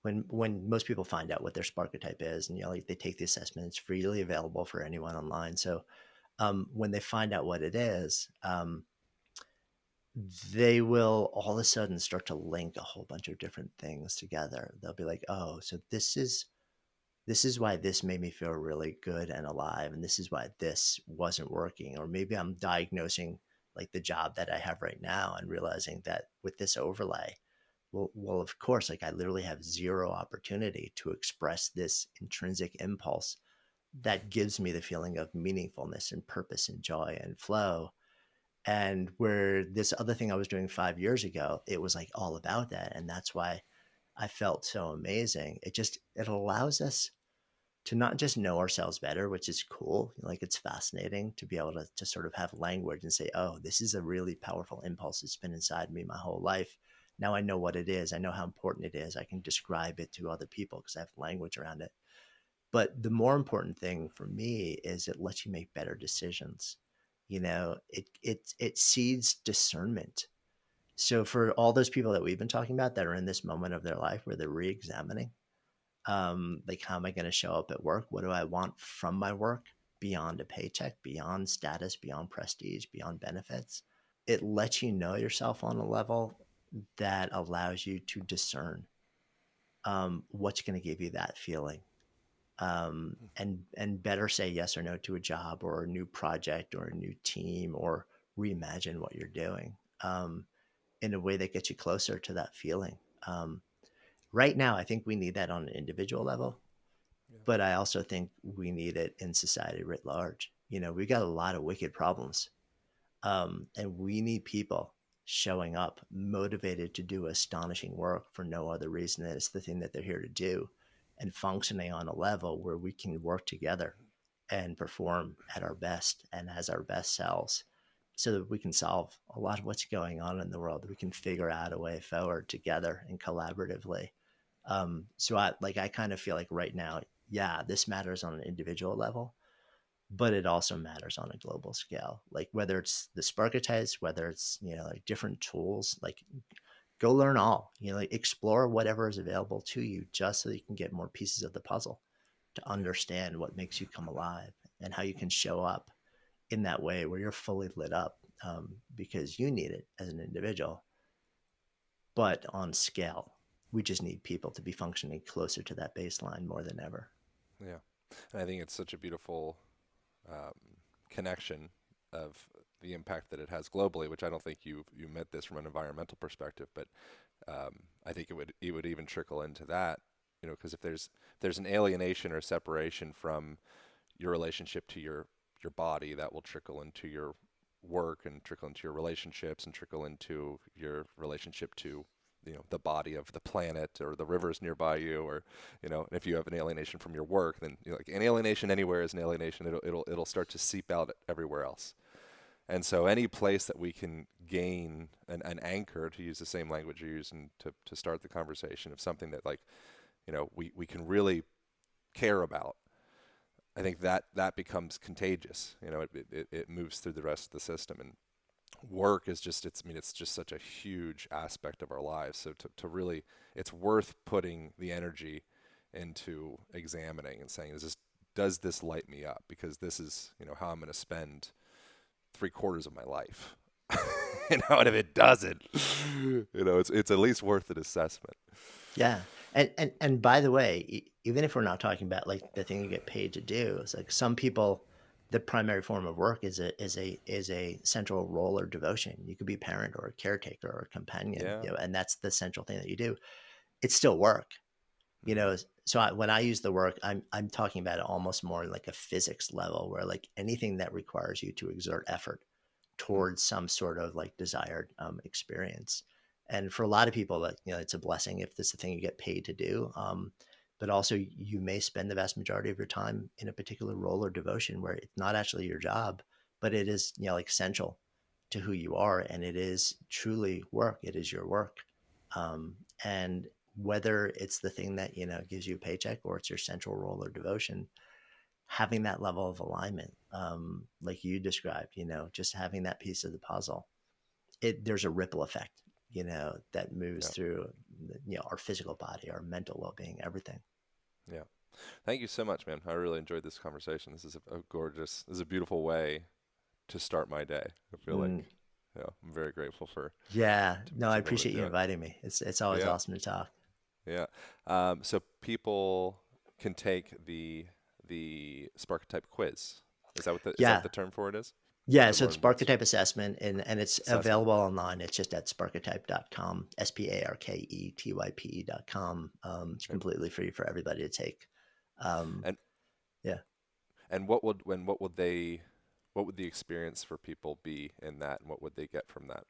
when most people find out what their Sparketype is, and like they take the assessment, it's freely available for anyone online. So when they find out what it is, they will all of a sudden start to link a whole bunch of different things together. They'll be like, oh, so this is why this made me feel really good and alive, and this is why this wasn't working. Or maybe I'm diagnosing like the job that I have right now and realizing that with this overlay, well, of course, like I literally have zero opportunity to express this intrinsic impulse that gives me the feeling of meaningfulness and purpose and joy and flow. And where this other thing I was doing 5 years ago, it was like all about that. And that's why I felt so amazing. It allows us to not just know ourselves better, which is cool. Like it's fascinating to be able to sort of have language and say, oh, this is a really powerful impulse that's been inside me my whole life. Now I know what it is. I know how important it is. I can describe it to other people because I have language around it. But the more important thing for me is it lets you make better decisions. It seeds discernment. So for all those people that we've been talking about that are in this moment of their life where they're re-examining, like how am I going to show up at work? What do I want from my work beyond a paycheck, beyond status, beyond prestige, beyond benefits? It lets you know yourself on a level that allows you to discern what's going to give you that feeling, and better say yes or no to a job or a new project or a new team, or reimagine what you're doing, in a way that gets you closer to that feeling. Right now, I think we need that on an individual level, Yeah. but I also think we need it in society writ large. We got a lot of wicked problems, and we need people showing up, motivated to do astonishing work for no other reason than it's the thing that they're here to do, and functioning on a level where we can work together and perform at our best and as our best selves, so that we can solve a lot of what's going on in the world. We can figure out a way forward together and collaboratively. So I kind of feel like right now, yeah, this matters on an individual level, but it also matters on a global scale. Like whether it's the Sparketypes, whether it's like different tools, like go learn all. Like explore whatever is available to you, just so that you can get more pieces of the puzzle to Yeah. understand what makes you come alive and how you can show up in that way where you're fully lit up, because you need it as an individual, but on scale. We just need people to be functioning closer to that baseline more than ever. Yeah. And I think it's such a beautiful um, connection of the impact that it has globally, which I don't think you meant this from an environmental perspective, but I think it would even trickle into that, because if there's an alienation or separation from your relationship to your body, that will trickle into your work and trickle into your relationships and trickle into your relationship to the body of the planet or the rivers nearby you, or and if you have an alienation from your work, then like an alienation anywhere is an alienation. It'll start to seep out everywhere else. And so any place that we can gain an anchor, to use the same language you're using to start the conversation, of something that, like, we can really care about, I think that becomes contagious. It moves through the rest of the system. And work is just, it's just such a huge aspect of our lives. So to really, it's worth putting the energy into examining and saying, does this light me up? Because this is, how I'm going to spend 3/4 of my life. And if it doesn't, it's at least worth an assessment. Yeah. And by the way, even if we're not talking about like the thing you get paid to do, it's like some people, the primary form of work is a central role or devotion. You could be a parent or a caretaker or a companion, Yeah. and that's the central thing that you do. It's still work, Mm-hmm. So when I use the work, I'm talking about it almost more like a physics level, where like anything that requires you to exert effort towards some sort of like desired experience. And for a lot of people, that it's a blessing if this is the thing you get paid to do. But also, you may spend the vast majority of your time in a particular role or devotion where it's not actually your job, but it is like essential to who you are, and it is truly work. It is your work, and whether it's the thing that gives you a paycheck or it's your central role or devotion, having that level of alignment, like you described, just having that piece of the puzzle, there's a ripple effect, that moves Yeah. through, our physical body, our mental well-being, everything. Yeah. Thank you so much, man. I really enjoyed this conversation. This is this is a beautiful way to start my day. I feel like, Mm, I'm very grateful yeah, no, I to be able to appreciate you do it. inviting me. It's always Yeah. awesome to talk. Yeah. So people can take the Sparketype quiz. Is that what Yeah, the term for it is? yeah, To so it's learn what's Sparketype Assessment, and it's assessment. available online. It's just at sparketype.com, sparketype.com. It's Okay. completely free for everybody to take. Um, And yeah. and what would the experience for people be in that, and what would they get from that?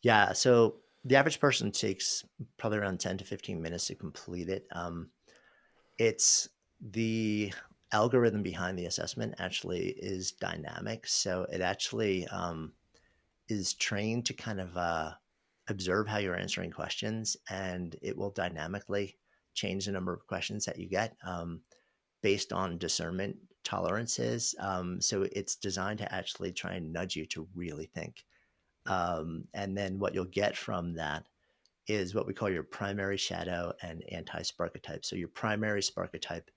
Yeah, so the average person takes probably around 10 to 15 minutes to complete it. It's the algorithm behind the assessment actually is dynamic. So it actually is trained to kind of observe how you're answering questions, and it will dynamically change the number of questions that you get based on discernment tolerances. So it's designed to actually try and nudge you to really think. And then what you'll get from that is what we call your primary shadow and anti-Sparketype. So your primary Sparketype,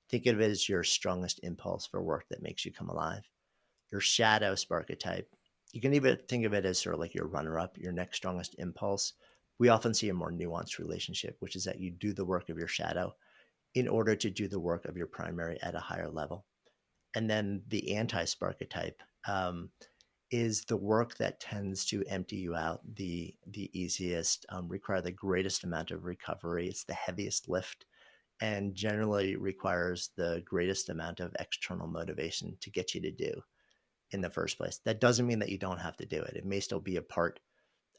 think of it as your strongest impulse for work that makes you come alive. Your shadow Sparketype, you can even think of it as sort of like your runner-up, your next strongest impulse. We often see a more nuanced relationship, which is that you do the work of your shadow in order to do the work of your primary at a higher level. And then the anti-Sparketype, is the work that tends to empty you out the easiest, require the greatest amount of recovery. It's the heaviest lift, and generally requires the greatest amount of external motivation to get you to do in the first place. That doesn't mean that you don't have to do it. It may still be a part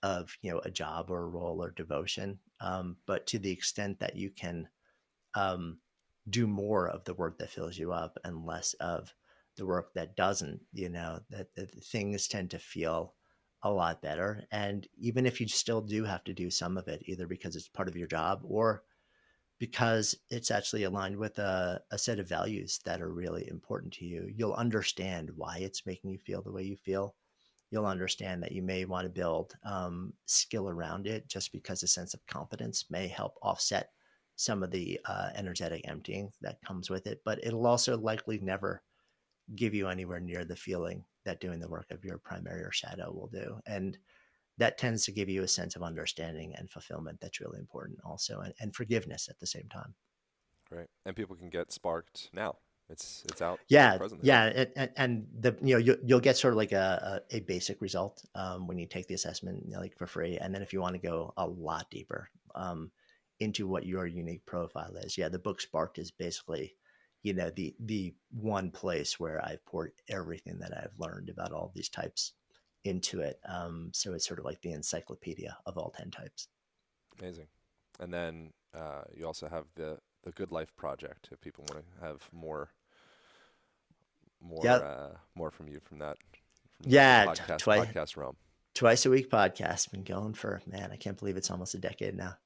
of a job or a role or devotion, but to the extent that you can um, do more of the work that fills you up and less of the work that doesn't, that things tend to feel a lot better. And even if you still do have to do some of it, either because it's part of your job or because it's actually aligned with a set of values that are really important to you, you'll understand why it's making you feel the way you feel. You'll understand that you may want to build skill around it, just because a sense of competence may help offset some of the energetic emptying that comes with it. But it'll also likely never give you anywhere near the feeling that doing the work of your primary or shadow will do. And that tends to give you a sense of understanding and fulfillment that's really important also, and forgiveness at the same time. Right. And people can get sparked now. It's out Yeah, presently, right? yeah, and the you'll get sort of like a basic result when you take the assessment, like for free. And then if you want to go a lot deeper into what your unique profile is, yeah, the book Sparked is basically the one place where I've poured everything that I've learned about all these types into it. So it's sort of like the encyclopedia of all 10 types. Amazing. And then you also have the Good Life Project if people want to have Yep. more from you from that from the Yeah. podcast realm. Twice a week podcast. Been going for, man, I can't believe it's almost a decade now.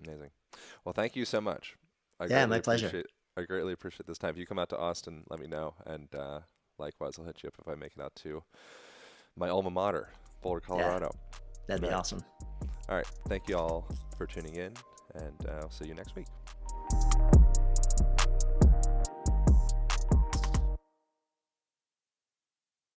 Amazing. Well, thank you so much. I Yeah, greatly my pleasure. appreciate I greatly appreciate this time. If you come out to Austin, let me know, and likewise, I'll hit you up if I make it out to my alma mater, Boulder, Yeah, Colorado. that'd All be right. awesome. All right. Thank you all for tuning in, and I'll see you next week.